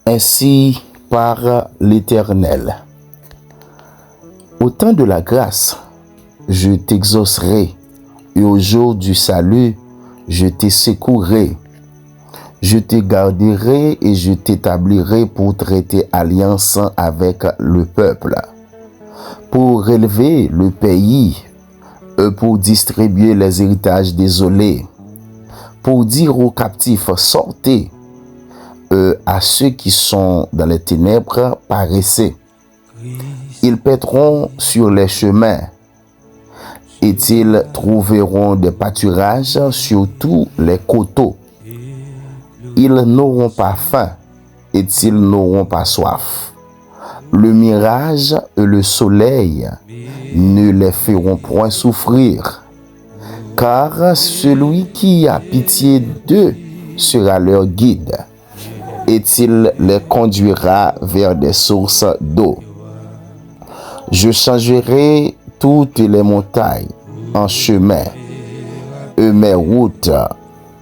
Ainsi par l'Éternel. Au temps de la grâce, je t'exaucerai, et au jour du salut, je te secourrai. Je te garderai et je t'établirai pour traiter alliance avec le peuple, pour relever le pays, pour distribuer les héritages désolés, pour dire aux captifs, sortez, à ceux qui sont dans les ténèbres, paraissez. Ils paîtront sur les chemins, et ils trouveront des pâturages sur tous les coteaux. Ils n'auront pas faim, et ils n'auront pas soif. Le mirage et le soleil ne les feront point souffrir, car celui qui a pitié d'eux sera leur guide, et il les conduira vers des sources d'eau. Je changerai toutes les montagnes en chemin, et mes routes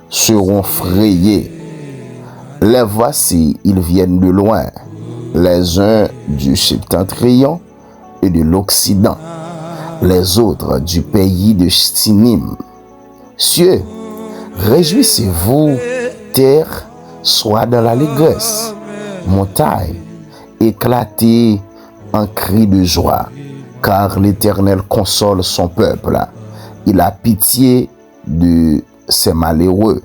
seront frayées. Les voici, ils viennent de loin, les uns du septentrion et de l'occident, les autres du pays de Stinim. Cieux, réjouissez-vous, terre, sois dans l'allégresse, montagne, éclatez en cris de joie, car l'Éternel console son peuple. Il a pitié de ses malheureux.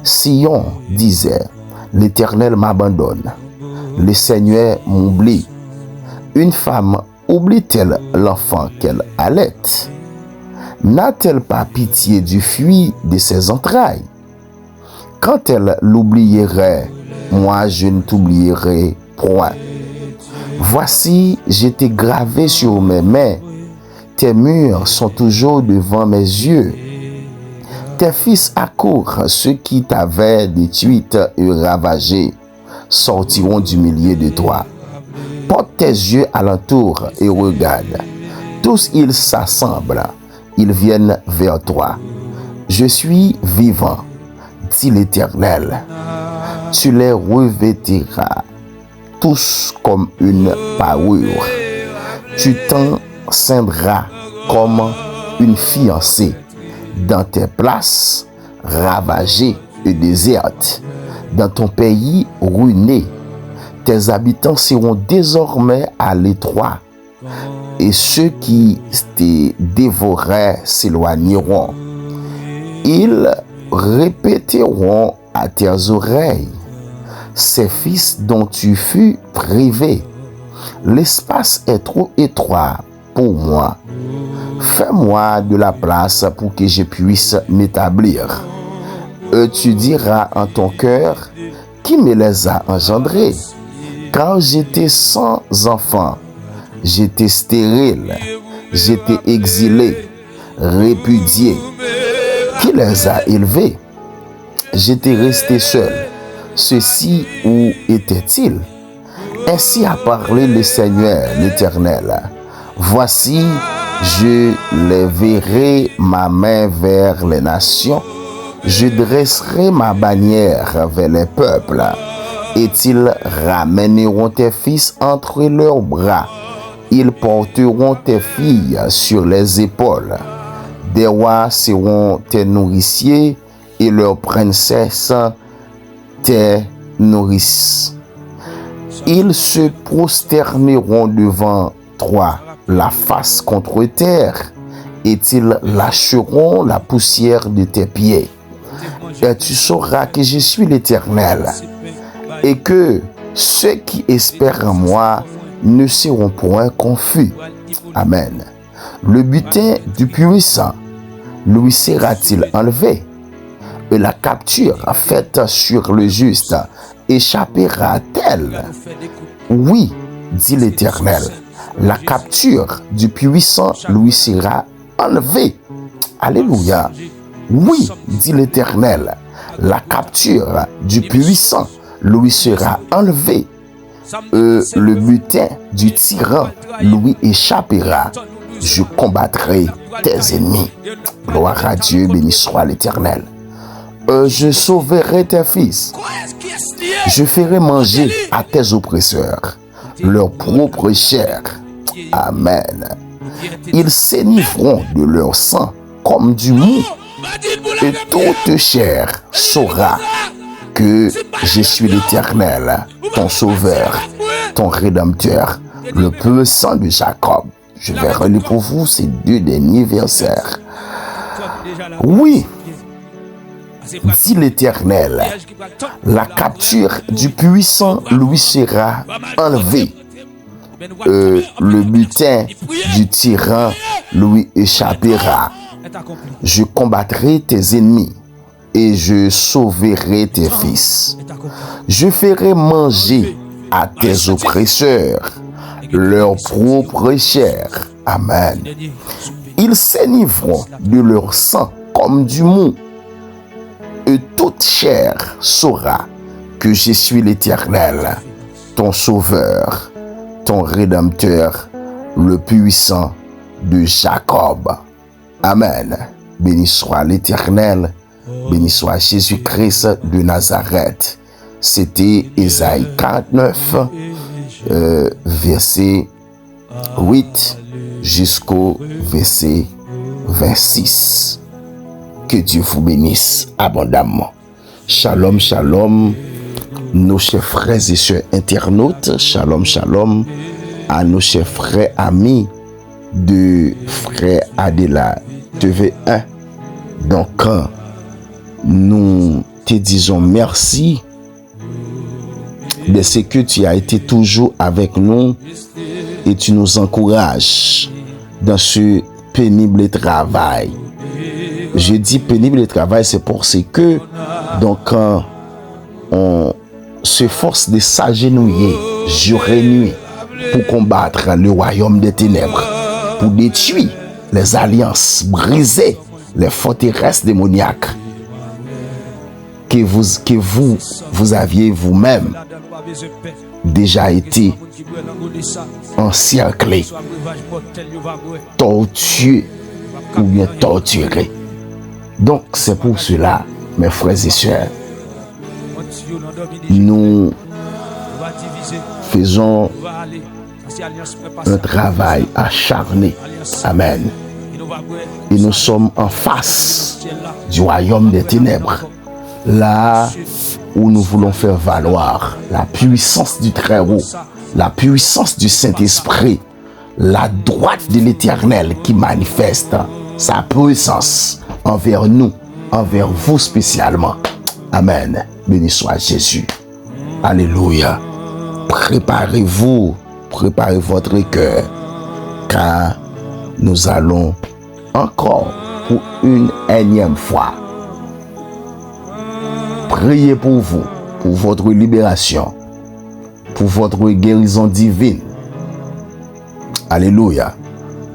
Sion disait, l'Éternel m'abandonne, le Seigneur m'oublie. Une femme oublie-t-elle l'enfant qu'elle allait? N'a-t-elle pas pitié du fruit de ses entrailles? Quand elle l'oublierait, moi je ne t'oublierai point. Voici, je t'ai gravé sur mes mains, tes murs sont toujours devant mes yeux. Tes fils accourent, ceux qui t'avaient détruite et ravagée, sortiront du milieu de toi. Porte tes yeux alentour et regarde. Tous ils s'assemblent, ils viennent vers toi. Je suis vivant, dit l'Éternel. Tu les revêtiras tous comme une parure. Tu t'enceindras comme une fiancée dans tes places ravagées et désertes, dans ton pays ruiné. Tes habitants seront désormais à l'étroit, et ceux qui te dévoraient s'éloigneront. Ils répéteront à tes oreilles, ces fils dont tu fus privé. L'espace est trop étroit pour moi. Fais-moi de la place pour que je puisse m'établir. Tu diras en ton cœur, qui me les a engendrés? Car j'étais sans enfant, j'étais stérile, j'étais exilé, répudié. Qui les a élevés? J'étais resté seul. Ceux-ci, où étaient-ils? Ainsi a parlé le Seigneur, l'Éternel. Voici, je lèverai ma main vers les nations, je dresserai ma bannière vers les peuples, et ils ramèneront tes fils entre leurs bras, ils porteront tes filles sur les épaules. Des rois seront tes nourriciers, et leurs princesses tes nourrices. Ils se prosterneront devant toi, la face contre terre, et ils lâcheront la poussière de tes pieds. Et tu sauras que je suis l'Éternel, et que ceux qui espèrent en moi ne seront point confus. Amen. Le butin du puissant lui sera-t-il enlevé? Et la capture faite sur le juste échappera-t-elle? Oui, dit l'Éternel, la capture du puissant lui sera enlevée. Alléluia. Oui, dit l'Éternel, la capture du puissant lui sera enlevée. Le butin du tyran lui échappera. Je combattrai tes ennemis. Gloire à Dieu, béni soit l'Éternel. Je sauverai tes fils. Je ferai manger à tes oppresseurs leur propre chair. Amen. Ils s'énivreront de leur sang comme du mou, et toute chair saura que je suis l'Éternel, ton sauveur, ton rédempteur, le puissant de Jacob. Je vais relire pour vous ces deux derniers versets. Oui, dit l'Éternel, la capture du puissant lui sera enlevée. Le butin du tyran lui échappera. Je combattrai tes ennemis et je sauverai tes fils. Je ferai manger à tes oppresseurs leur propre chair. Amen. Ils s'énivreront de leur sang comme du mou, et toute chair saura que je suis l'Éternel, ton sauveur, ton rédempteur, le puissant de Jacob. Amen. Béni soit l'Éternel, béni soit Jésus-Christ de Nazareth. C'était Ésaïe 49, verset 8 jusqu'au verset 26. Que Dieu vous bénisse abondamment. Shalom, shalom, nos chers frères et sœurs internautes. Shalom, shalom à nos chers frères amis de Frère Adela TV1. Donc, nous te disons merci de ce que tu as été toujours avec nous et tu nous encourages dans ce pénible travail. Je dis pénible travail, c'est pour ce que, donc, quand on se force de s'agenouiller jour et nuit pour combattre le royaume des ténèbres, pour détruire les alliances, briser les forteresses démoniaques que vous aviez vous-même déjà été encerclés, torturés ou bien torturés. Donc, c'est pour cela, mes frères et sœurs, nous faisons un travail acharné. Amen. Et nous sommes en face du royaume des ténèbres, là où nous voulons faire valoir la puissance du Très-Haut, la puissance du Saint-Esprit, la droite de l'Éternel qui manifeste sa puissance envers nous, envers vous spécialement. Amen. Béni soit Jésus. Alléluia. Préparez-vous, préparez votre cœur, car nous allons encore pour une énième fois prier pour vous, pour votre libération, pour votre guérison divine. Alléluia.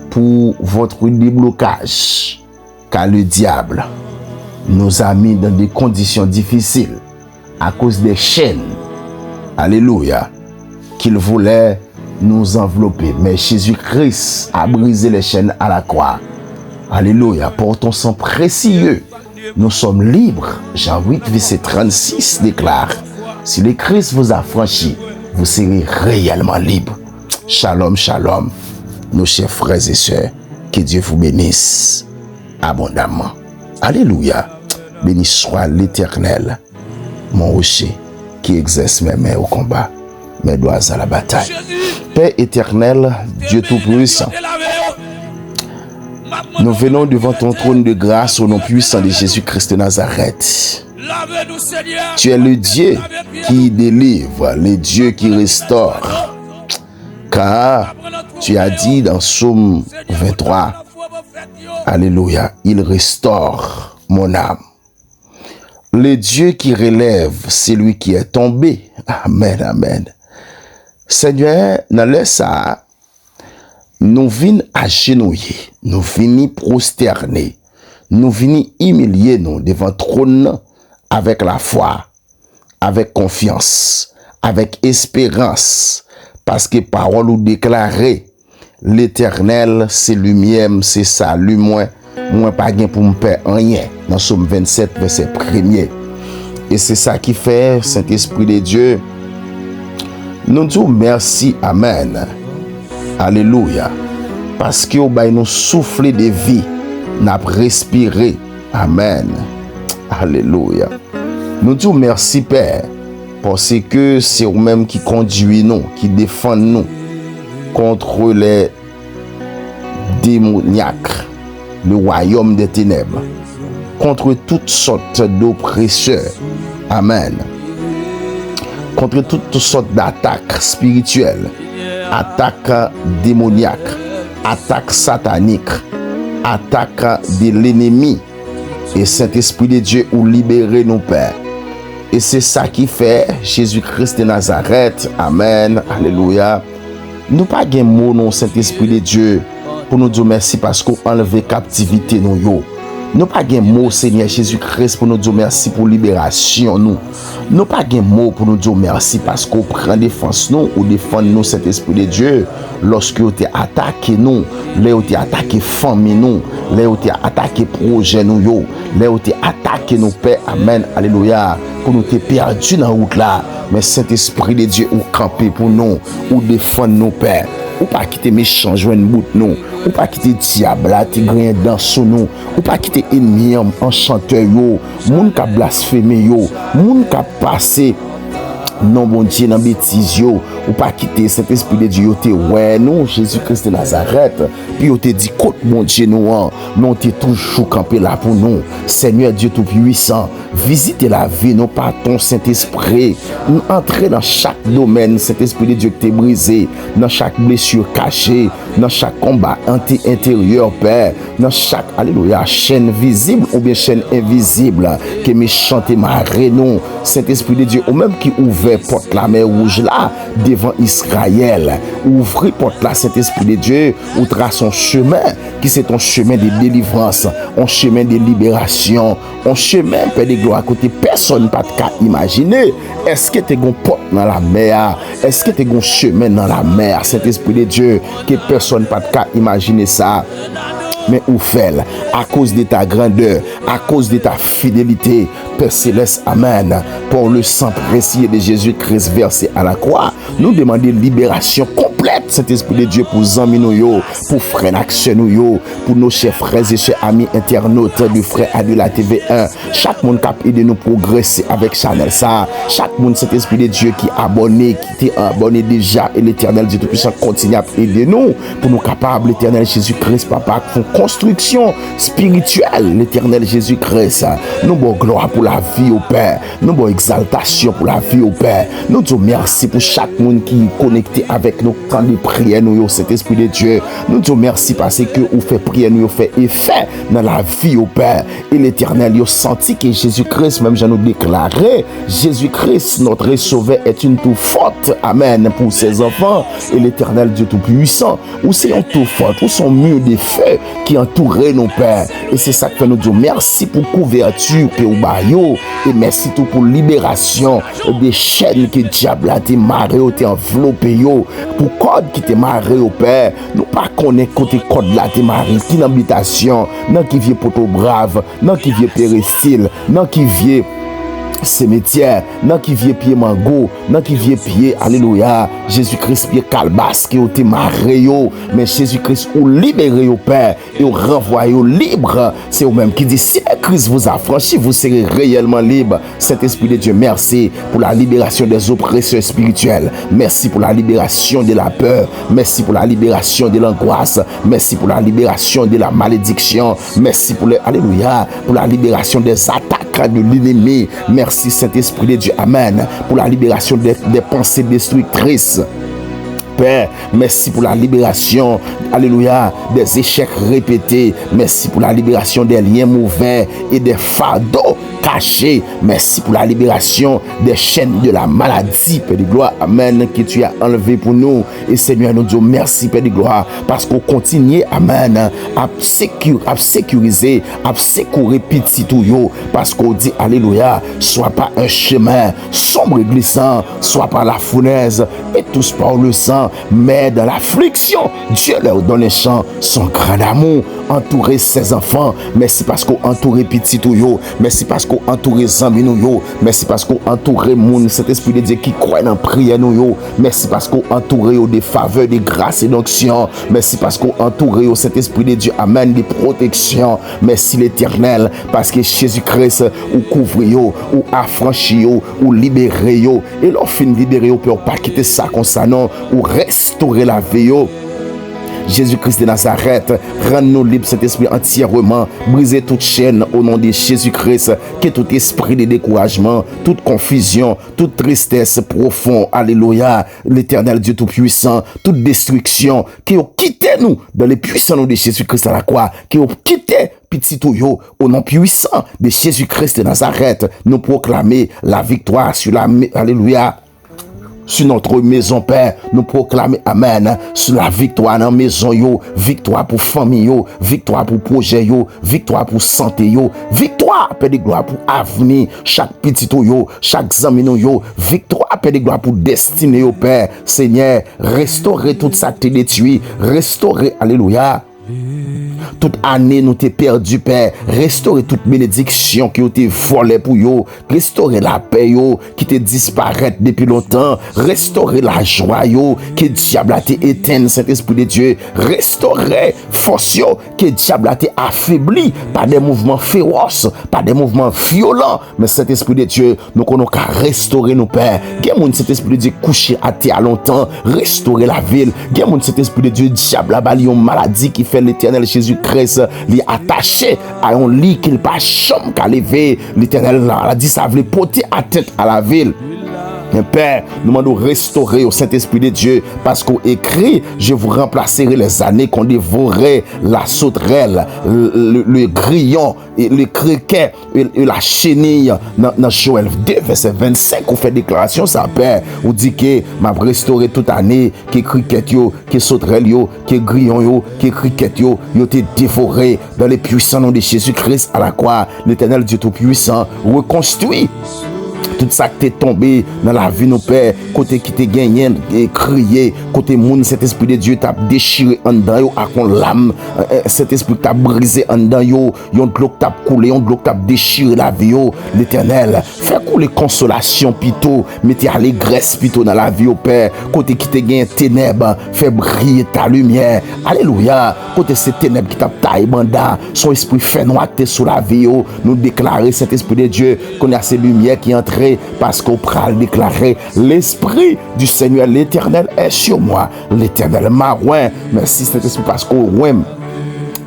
Pour votre déblocage, car le diable nous a mis dans des conditions difficiles à cause des chaînes. Alléluia. Qu'il voulait nous envelopper. Mais Jésus-Christ a brisé les chaînes à la croix. Alléluia. Pour ton sang précieux, nous sommes libres. Jean 8, verset 36 déclare: si le Christ vous a franchi, vous serez réellement libre. Shalom, shalom, nos chers frères et sœurs. Que Dieu vous bénisse abondamment. Alléluia. Béni soit l'Éternel, mon rocher, qui exerce mes mains au combat, mes doigts à la bataille. Père éternel, Dieu tout-puissant, nous venons devant ton trône de grâce au nom puissant de Jésus-Christ de Nazareth. Tu es le Dieu qui délivre, le Dieu qui restaure. Car tu as dit dans Psaume 23, alléluia, il restaure mon âme. Le Dieu qui relève celui qui est tombé. Amen, amen. Seigneur, dans le ça, nous venons agenouiller, nous venons prosterner, nous venons humilier nous devant trône avec la foi, avec confiance, avec espérance, parce que parole ou déclarée, l'Éternel, c'est lui-même, c'est salut moi, moi pas gain pour me perdre rien. Dans Somme 27, verset 1er. Et c'est ça qui fait, Saint-Esprit de Dieu, nous disons merci, amen. Alléluia. Parce que nous souffle de vie, nous respiré. Amen. Alléluia. Nous disons merci, Père, parce que c'est vous-même qui conduit nous, qui défend nous contre les démoniaques, le royaume des ténèbres, contre toutes sortes d'oppresseurs. Amen. Contre toutes sortes d'attaques spirituelles, attaques démoniaques, attaques sataniques, attaques de l'ennemi. Et Saint-Esprit de Dieu ou libérer nos pères. Et c'est ça qui fait Jésus-Christ de Nazareth. Amen. Alléluia. Nous pas de mots non Saint-Esprit de Dieu pour nous dire merci parce qu'on enlevé captivité nous yo. Nous pas de mots Seigneur Jésus-Christ pour nous dire merci pour libération nous. Nous pas de mots pour nous dire merci parce qu'on prend défense nous ou défend nous Saint-Esprit de Dieu lorsque vous t'es attaqué nous, là où t'es attaqué famille nous, là où t'es attaqué projet nous yo, là où t'es attaqué nos pères. Amen. Alléluia. Pour nous t'es perdu dans la route là, mais Saint-Esprit de Dieu ou camper pour nous, ou défendre nos pères. Ou pas quitter méchant joindre bout nous, ou pas quitter diable là qui gagne dans sous nous, ou pas quitter ennemi enchanteur yo, moun ka blasphémé yo, moun ka passé non bon Dieu dans bêtise yo, ou pas quitter cet esprit de Dieu te ouais non Jésus-Christ de Nazareth, puis yo te dit côte mon Dieu nous non t'es toujours campé là pour nous. Seigneur Dieu tout puissant, visitez la vie non par ton Saint-Esprit, entrer dans chaque domaine Saint-Esprit de Dieu que t'es brisé, dans chaque blessure cachée, dans chaque combat intérieur Père, dans chaque alléluia chaîne visible ou bien chaîne invisible que méchant et marré non Saint-Esprit de Dieu, ou même qui ouvert porte la mer rouge là devant Israël, ouvrez porte là Saint-Esprit de Dieu, ou trace son chemin qui c'est ton chemin de délivrance, un chemin de libération, un chemin Père de gloire côté personne pas qu'à imaginer. Est-ce que tu as une porte dans la mer? Est-ce que tu as un chemin dans la mer Saint-Esprit de Dieu que personne pas qu'à imaginer ça? Mais où fait à cause de ta grandeur, à cause de ta fidélité, Père Céleste, amen. Pour le sang précieux de Jésus-Christ versé à la croix, nous demandons libération complète, Saint-Esprit de Dieu, pour amis nous, pour frères action nous, pour nos chers frères et chers amis internautes du frère de la TV1. Chaque monde qui a aidé nous progresser avec Chanel ça. Chaque monde, Saint-Esprit de Dieu qui est abonné, qui est abonné déjà, et l'Éternel Dieu Tout-Puissant continue à aider nous pour nous capables, l'Éternel Jésus-Christ, Papa, font construction spirituelle, l'Éternel Jésus-Christ. Nous bon gloire pour la vie au Père, nous bon exaltation pour la vie au Père. Nous disons merci pour chaque monde qui est connecté avec nous quand les prières nous, cet esprit de Dieu. Nous disons merci parce que vous fait prière nous, fait effet dans la vie au Père. Et l'Éternel a senti que Jésus-Christ, même je nous déclaré, Jésus-Christ, notre sauveur, est une tout forte, amen, pour ses enfants. Et l'Éternel Dieu Tout-Puissant, où c'est un tout fort, où son mur de feu qui entourait nos pères. Et c'est ça que fait nous dire merci pour couverture que au bayo, et merci tout pour libération des chaînes que diable a été marré ou été enveloppé yo, pour code qui te marré au Père. Nous pas connaître côté code là te marré qui l'habitation, non qui vient poto brave, non qui vient péristyle, non qui vient cimetière, non qui vient pied mango, non qui vient pied, alléluia, Jésus-Christ pied calbas qui ont été marré yo, mais Jésus-Christ ou libéré au Père et ou renvoyé au libre. C'est vous-même qui dit si le Christ vous a franchi, vous serez réellement libre. Saint-Esprit de Dieu, merci pour la libération des oppresseurs spirituels, merci pour la libération de la peur, merci pour la libération de l'angoisse, merci pour la libération de la malédiction, merci pour alléluia, pour la libération des attaques de l'ennemi. Merci Saint-Esprit de Dieu, amen, pour la libération des pensées destructrices. Père, merci pour la libération, alléluia, des échecs répétés. Merci pour la libération des liens mauvais et des fardeaux cachés. Merci pour la libération des chaînes de la maladie, Père de gloire, amen, que tu as enlevé pour nous. Et Seigneur, nous disons merci, Père de gloire, parce qu'on continue, amen, à sécuriser, à secourir petit tout yo, parce qu'on dit, alléluia, soit pas un chemin sombre et glissant, soit par la fournaise, et tous par le sang sang, mais dans l'affliction, Dieu leur donne les chants, son grand amour, entourer ses enfants. Merci parce qu'on entoure petit tout yo. Merci parce qu'on entoure zami nous yo. Merci parce qu'on entoure moun, cet esprit de Dieu qui croit dans prière nous yo. Merci parce qu'on entoure des faveurs, des grâces et d'onction. Merci parce qu'on entoure cet esprit de Dieu, amen, des protections. Merci l'Éternel parce que Jésus-Christ ou couvre yo, ou affranchi yo, ou libéré yo. Et l'on fin libéré yo pour pas quitter ça comme ça non, ou restaurer la vie yo. Jésus-Christ de Nazareth, rends-nous libres, cet esprit entièrement, brisez toute chaîne au nom de Jésus-Christ, que tout esprit de découragement, toute confusion, toute tristesse profonde, alléluia, l'Éternel Dieu Tout-Puissant, toute destruction, qui ont quitté nous dans les puissants noms de Jésus-Christ à la croix, qui ont quitté petit yo, au nom puissant de Jésus-Christ de Nazareth, nous proclamer la victoire sur la, alléluia, sur notre maison, Père, nous proclamer, amen, sur la victoire dans la maison, yo, victoire pour famille, yo, victoire pour projet, yo, victoire pour santé, yo, victoire, Père de gloire, pour avenir, chaque petit yo, chaque zami yo, victoire, Père de gloire, pour destinée, yo, Père, Seigneur, restaurer tout ça qui est détruit, restaurer, alléluia. Toute année nous t'es perdu, Père. Restaurer toute bénédiction qui t'es volée pour yo. Restaurer la paix yo qui t'est disparue depuis longtemps. Restaurer la joie yo que diable a t'é éteint, cet esprit de Dieu. Restaurer force yo que diable a t'é affaibli par des mouvements féroces, par des mouvements violents. Mais cet esprit de Dieu, nous connaissons qu'à restaurer nos pères. Gen cet esprit de Dieu couché à terre longtemps. Restaurer la ville. Gen cet esprit de Dieu, diable a bali une maladie qui fait l'Éternel Jésus-Christ li attaché à un lit qu'il pas chambre qu'à lever. L'Éternel a dit ça voulait porter à tête à la ville. Mon Père, nous demandons restaurer au Saint-Esprit de Dieu parce qu'on écrit, je vous remplacerai les années qu'on dévorait la sauterelle, le grillon, et le criquet, et la chenille. Dans Joël 2, verset 25, on fait déclaration, ça, Père. On dit que m'a restauré toute année, que criquet yo, que sauterelle yo, que grillon yo, que criquet yo, yo été dévoré dans les puissants noms de Jésus-Christ à la croix. L'Éternel Dieu Tout-Puissant reconstruit tout ça qui t'est tombé dans la vie, nos pères, côté qui t'est gagné et crié, côté moun, cet esprit de Dieu t'a déchiré en dedans, yo, à kon l'âme, cet esprit t'a brisé en dedans, yo, yon glok t'a coulé, yon glok t'a déchiré la vie, yo, l'Éternel, fait couler consolation, pito, mettez allégresse, pito, dans la vie, au Père, côté qui t'est gagné ténèbres, fait briller ta lumière, alléluia, côté ces ténèbres qui t'a taillé, banda, son esprit fait noir, t'es sous la vie, yo, nous déclarer cet esprit de Dieu, qu'on a ces lumières qui entrent parce qu'on pral déclarer l'esprit du Seigneur l'Éternel est sur moi, l'Éternel m'a oint. Merci cet esprit parce qu'on oint.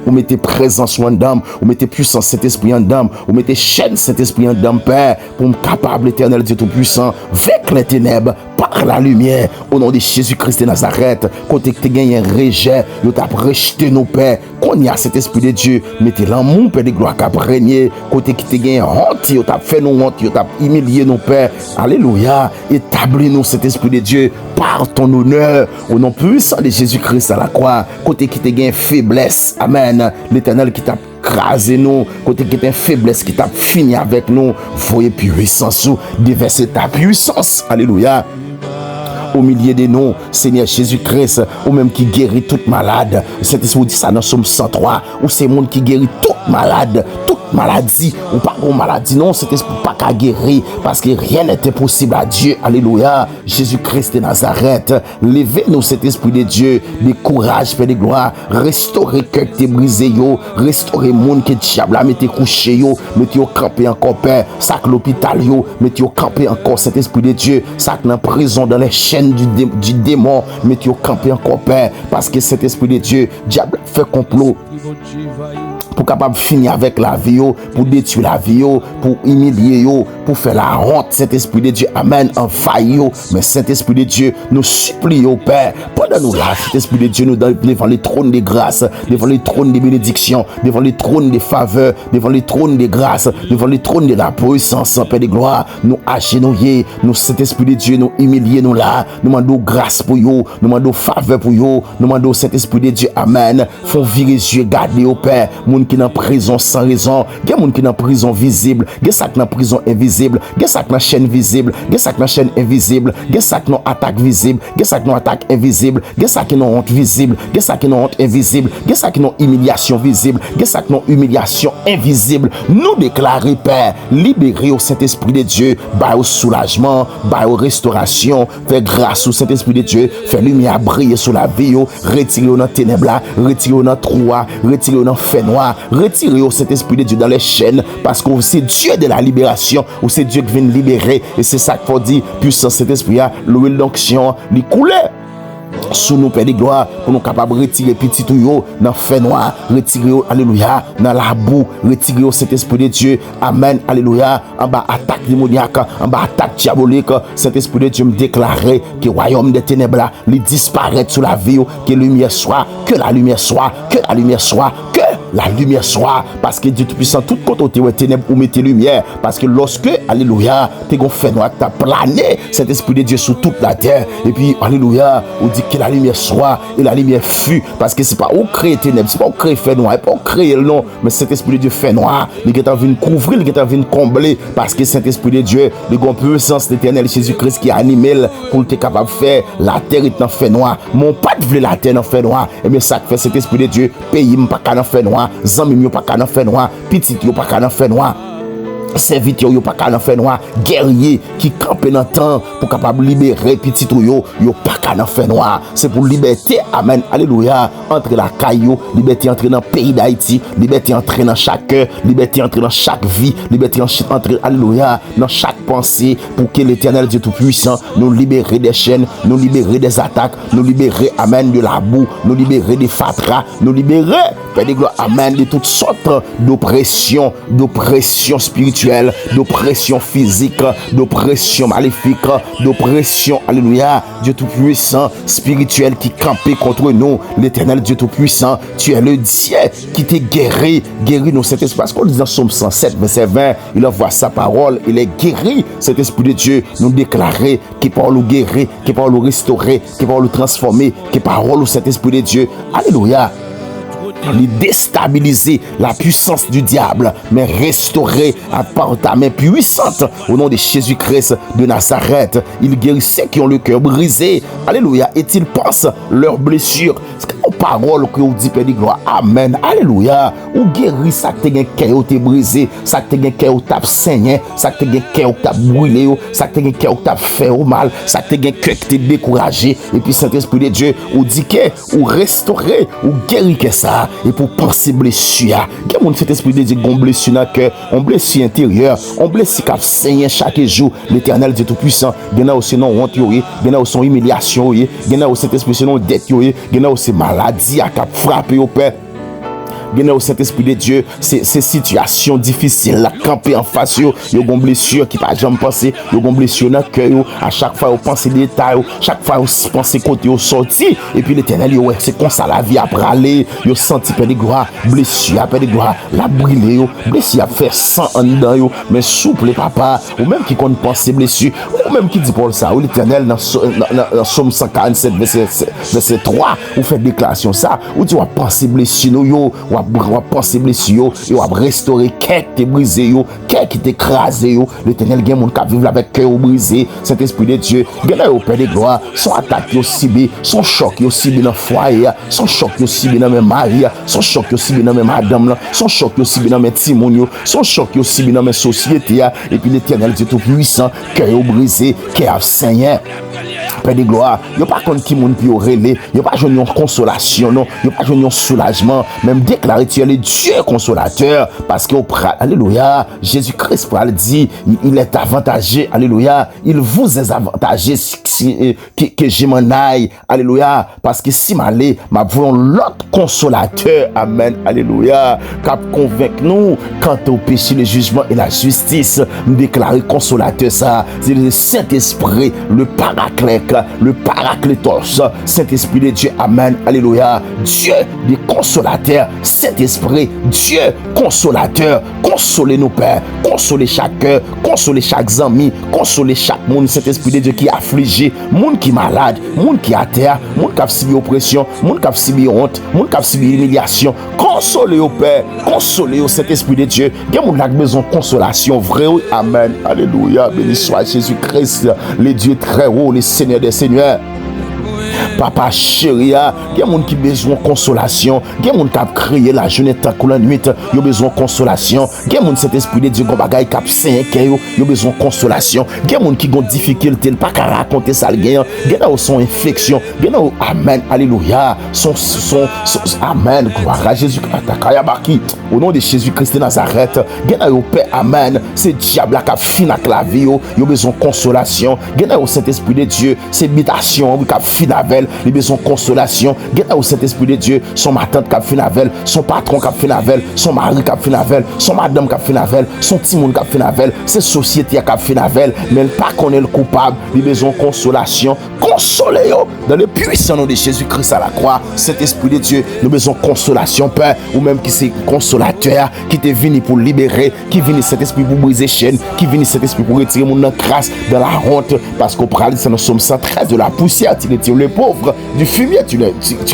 Vous mettez présence en dame, vous mettez puissance cet esprit en dame, vous mettez chaîne cet esprit en dame, Père, pour me capable, l'Éternel Dieu Tout-Puissant, avec les ténèbres, par la lumière, au nom de Jésus-Christ de Nazareth, côté que tu gagnes un rejet, vous t'as rejeté nos pères, qu'on y a cet esprit de Dieu, mettez l'amour, Père de gloire, qui a régné, côté que tu gagnes honte, vous t'as fait nos honte, vous t'as humilié nos pères, alléluia, établis-nous cet esprit de Dieu, par ton honneur, au nom puissant de Jésus-Christ à la croix, côté qui te gagne faiblesse, amen, l'Éternel qui t'a crasé nous, côté qui t'a faiblesse, qui t'a fini avec nous, voyez puissance, déverser ta puissance, alléluia, au milieu de nous, Seigneur Jésus-Christ, ou même qui guérit toute malade, Saint-Esprit dit ça dans Somme 103, ou c'est le monde qui guérit toute malade, toute maladie, ou pas une maladie, non, cet esprit pas qu'à guérir, parce que rien n'était possible à Dieu, alléluia, Jésus-Christ de Nazareth, levez-nous cet esprit de Dieu, de courage, Père de gloire, restaurer cœur qui t'est brisé, yo, restaurer monde qui est diable, mettez couché, yo, mettez au campé encore, Père, ça que l'hôpital, yo, mettez au campé encore cet esprit de Dieu, ça que dans la prison, dans les chaînes du démon, mettez au campé encore, Père, parce que cet esprit de Dieu, diable fait complot, pour capable finir avec la vie, pour détruire la vie, pour humilier, pour faire la honte, cet esprit de Dieu, amen, en faille, mais cet esprit de Dieu, nous supplions, Père, pendant nous là, cet esprit de Dieu, nous devant les trônes de grâce, devant les trônes de bénédiction, devant les trônes de faveur, devant les trônes de grâce, devant les trônes de la puissance, Père de gloire, nous agenouiller, nous, cet esprit de Dieu, nous humilier, nous là, nous demandons grâce pour vous, nous demandons faveur pour vous, nous demandons cet esprit de Dieu, amen, font virer les yeux, garder au Père, mon moun qui dans prison sans raison, gen moun qui dans prison visible, gen ça qui dans prison invisible, gen ça qui dans chaîne visible, gen ça qui dans chaîne invisible, gen ça qui dans attaque visible, gen ça qui dans attaque invisible, gen ça qui dans honte visible, gen ça qui dans honte invisible, gen ça qui dans humiliation visible, gen ça qui dans humiliation invisible. Nous déclarer Père, libérer au Saint-Esprit de Dieu, par au soulagement, par aux restauration, faire grâce au Saint-Esprit de Dieu, faire lumière briller sur la vie, retirer dans ténèbres, retirer dans trou, retirer dans fait noir, retirer au Saint-Esprit de Dieu dans les chaînes, parce que c'est Dieu de la libération, ou c'est Dieu qui vient libérer, et c'est ça qu'il faut dire, puissance Saint-Esprit, l'huile d'onction, lui couler sous nous, Père de gloire, pour nous capables de retirer petit tout yo dans fait noir, retirer alléluia dans la boue, retirer au Saint-Esprit de Dieu, amen, alléluia, en bas attaque démoniaque, en bas attaque diabolique, Saint-Esprit de Dieu me déclarer que le royaume des ténèbres là, il disparaît sous la vie, que la lumière soit, que la lumière soit, que la lumière soit, que la lumière soit, parce que Dieu Tout-Puissant, tout côté où ténèbres ou mettez lumière, parce que lorsque, alléluia, t'es gon fait noir, t'as plané, Saint-Esprit de Dieu sur toute la terre, et puis, alléluia, on dit que la lumière soit et la lumière fut, parce que c'est pas où créer ténèbres, c'est pas où créer fait noir, c'est pas où créer le nom, mais Saint-Esprit de Dieu fait noir, il est en train de couvrir, il est en train de combler, parce que Saint-Esprit de Dieu, le grand puissance l'éternel Jésus-Christ qui anime pour être capable de faire la terre est en fait noir, mon pas de vouloir la terre en fait noir, et bien ça fait Saint-Esprit de Dieu, pays pas qu'à en fait noir, zami pas qu'à en fait noir, petit pas qu'à en fait noir. Serviteur yo pas qu'à faire noir, guerrier qui campe dans temps pour capable libérer petit yo pas qu'à faire noir, c'est pour liberté, amen, alléluia, entre la caillou, liberté entrer dans le pays d'Haïti, liberté entrer dans chaque cœur, liberté entrer dans chaque vie, liberté entrer, alléluia, dans chaque pensée, pour que l'éternel Dieu Tout-Puissant nous libérer des chaînes, nous libérer des attaques, nous libérer, amen, de la boue, nous libérer des fatras, nous libérer, Père de gloire, amen, de toutes sortes d'oppression spirituelle, d'oppression physique, d'oppression maléfique, d'oppression, alléluia, Dieu Tout-Puissant, spirituel qui campait contre nous, l'éternel Dieu Tout-Puissant, tu es le Dieu qui t'est guéri nous cet esprit, parce qu'on dit dans Psaume 107, verset 20, il envoie sa parole, il est guéri, cet esprit de Dieu, nous déclarer, qui parle nous guérir, qui parle nous restaurer, qui parle nous transformer, qui parle cet esprit de Dieu, alléluia, lui déstabiliser la puissance du diable, mais restaurer par ta main puissante au nom de Jésus-Christ de Nazareth. Il guérit ceux qui ont le cœur brisé. Alléluia. Et il pense leurs blessures. C'est une parole que vous dites, Père de gloire. Amen. Alléluia. Ou guérit ça que t'es un cœur t'es brisé, ça que t'es un cœur t'as saigné, ça que t'es un cœur t'as brûlé, ça que t'es un cœur t'as fait au mal, ça que t'es un cœur t'es découragé. Et puis Saint-Esprit de Dieu, ou dit que, ou restaurer, ou guérir que ça. Et pour penser blessure, quel monde cet esprit de Dieu gon blessure dans cœur, on blessure intérieur, on blessure qui saigne chaque jour, l'éternel Dieu Tout-Puissant, gen aussi non honte yo, gen aussi humiliation yo, gen aussi cet esprit non dette yo, gen aussi maladie qui a frappé au père. Bien au Saint-Esprit de Dieu, ces situations difficiles, la camper en face, yo gon blessure qui pas jamais pensé, yo gon blessure dans cœur, à chaque fois vous pensez détail, chaque fois vous pensez côté au sorti, et puis l'éternel yo c'est comme ça la vie a pralé, yo senti Père de gloire, blessure, Père de gloire, la brûler yo, blessure a faire sang en dedans yo, mais souple papa, ou même qui connaît penser blessure, ou même qui dit pour ça, ou l'éternel dans Psaume 147 verset 3, ou fait déclaration ça, ou tu vas penser blessure yo, ou va penser blessure et va restaurer cœur qui est brisé cœur qui est écrasé l'éternel gen moun ka vivre avec cœur brisé Saint-Esprit de Dieu gen au Père de gloire son attaque aussi bien son choc aussi bien dans foyer son choc aussi bien dans mes mari son choc aussi bien dans mes madame son choc aussi bien dans mes timon son choc aussi bien dans mes sociétés et puis l'éternel Dieu tout puissant cœur brisé cœur saigné Père de gloire, il n'y a pas contre qui moun pi relé, il n'y a pas une consolation, non, il n'y a pas un soulagement, même déclarer tu es le Dieu consolateur, parce que alléluia, Jésus-Christ dit, il est avantagé, alléluia, il vous est avantagé que je m'en aille, alléluia, parce que si m'allez, ma voulons l'autre consolateur, amen, alléluia, cap convainc nous quant au péché, le jugement et la justice, nous déclarer consolateur ça, c'est le Saint-Esprit, le paraclet, le Paraclétos, Saint-Esprit de Dieu, amen, alléluia, Dieu des consolateurs, Saint-Esprit, Dieu consolateur, consolez nos pères, consolez chaque cœur, consolez chaque ami, consolez chaque monde, Saint-Esprit de Dieu qui est affligé, monde qui est malade, monde qui est à terre, monde qui a subi oppression, monde qui a subi honte, monde qui a subi humiliation, consolez au Père, consolez au Saint-Esprit de Dieu, il y a monde qui a besoin de consolation, vrai, oui, amen, alléluia, béni soit Jésus-Christ, le Dieu très haut, le Seigneur des Seigneurs. Papa chéri, il y a des gens qui ont besoin de consolation. Il y a des gens qui ont crié la journée tant que la nuit. Ils ont besoin de consolation. Il y a des gens qui ont cet esprit de Dieu qui ont ils ont besoin de consolation. Il y a des gens qui ont des difficultés. Ils ne peuvent pas raconter ça. Il y a des gens qui ont infection. Il y a des gens qui amen, alléluia. Amen, gloire à Jésus. Au nom de Jésus-Christ de Nazareth. Il y a des gens qui amen. C'est le diable qui a fini avec la vie. Ils ont besoin de consolation. Il y a des gens qui cet esprit de Dieu. C'est l'habitation qui a fini avec les besoins de consolation. Gena au Saint-Esprit de Dieu, son ma tante qui a fait avec, son patron qui a fait avec, son mari qui a fait avec, son madame qui a fait avec, son petit monde qui a fait avec, c'est société qui a fait avec, mais pas qu'on est le coupable, les besoins de consolation. Consolez-vous dans le puissant nom de Jésus-Christ à la croix. Saint-Esprit de Dieu, nous besoin de consolation, Père, ou même qui c'est consolateur, qui t'est venu pour libérer, qui vient cet esprit pour briser chaîne, qui vient cet esprit pour retirer mon grâce dans la honte, parce qu'au paradis, nous sommes 113 de la poussière, tu retires les pauvres du fumier, tu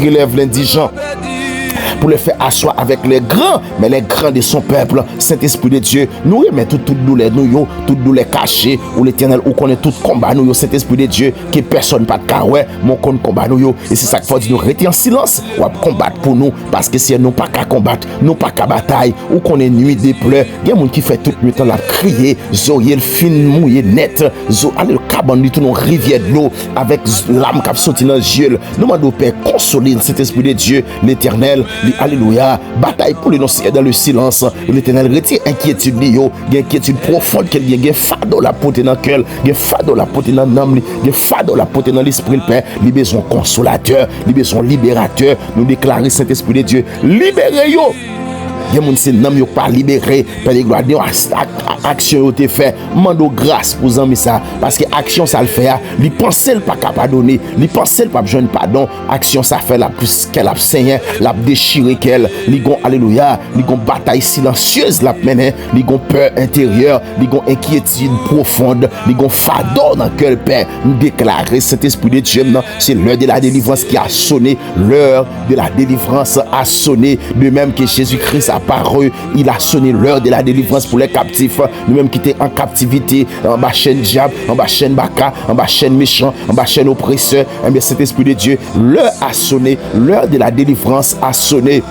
relèves l'indigent pour le faire asseoir avec les grands, mais les grands de son peuple. Saint-Esprit de Dieu, nous remettons toute douleur, nous, toute douleur cachée, ou l'Éternel, ou connaît tout combat, nous, Saint-Esprit de Dieu, qui personne pas de carouet, mon combat, nous, et c'est ça qu'il faut dire, nous rester en silence, ou à combattre pour nous, parce que si nous pas qu'à combattre, nous pas qu'à bataille, ou qu'on est nuit des pleurs, il y a des gens qui fait toute nuit, la crier, zoyer, le fin, mouillé, net, aller le cabane, tout nos rivières de l'eau, avec l'âme qui a sorti dans les yeux, nous demandons au Père, consoler Saint-Esprit de Dieu, l'Éternel, alléluia, bataille pour l'énoncer dans le silence. L'Éternel retire inquiétude, inquiétude profonde qu'elle y a, fardeau la portée dans le cœur, fardeau la portée dans l'âme, fardeau la portée dans l'esprit, le Père, les besoins consolateur, les besoins libérateur. Nous déclarer Saint-Esprit de Dieu, libérez-vous. Il y a des gens qui ne sont pas libérés par les gloires. Action ont été faites. Mando grâce pour eux ça. Parce que action ça le fait. Ils pensent pas qu'à pardonner. Ils pensent pas besoin de pardon. Action ça fait la plus qu'elle a saigné, la déchiré qu'elle. Ils ont alléluia. Ils ont bataille silencieuse la mené. Ils ont peur intérieure. Ils ont inquiétude profonde. Ils ont fardeau dans le cœur, Père. Nous déclarer cet esprit de Dieu. C'est l'heure de la délivrance qui a sonné. L'heure de la délivrance a sonné. De même que Jésus-Christ a paru, il a sonné l'heure de la délivrance pour les captifs. Nous-mêmes qui étaient en captivité, en bas chaîne diable, en bas chaîne baka, en bas chaîne méchant, en bas chaîne oppresseur. Eh bien, cet esprit de Dieu, l'heure a sonné, l'heure de la délivrance a sonné.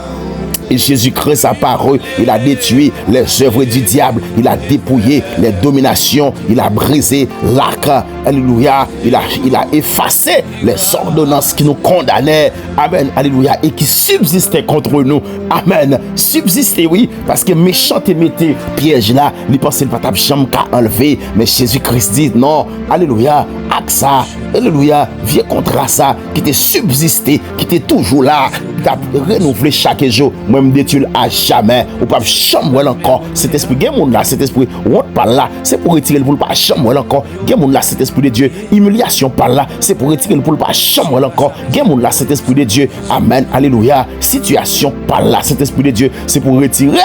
Et Jésus-Christ a paru, il a détruit les œuvres du diable, il a dépouillé les dominations, il a brisé l'arc, alléluia, il a effacé les ordonnances qui nous condamnaient, amen, alléluia, et qui subsistaient contre nous, amen, subsister, oui, parce que méchant te mettait piège là, il pensait pas ta chambre qu'à enlever, mais Jésus-Christ dit non, alléluia, ça, alléluia, viens contre ça, qui te subsisté, qui t'est toujours là, qui t'a renouvelé chaque jour, même détruire à jamais, ou pas chambre encore, cet esprit, il y a monde là, cet esprit, on pas là, c'est pour retirer le pour pas chambre encore, il y a monde là, cet esprit de Dieu, humiliation par là, c'est pour retirer le pour pas chambre encore, il y a monde là, cet esprit de Dieu, amen, alléluia, situation par là, cet esprit de Dieu, c'est pour retirer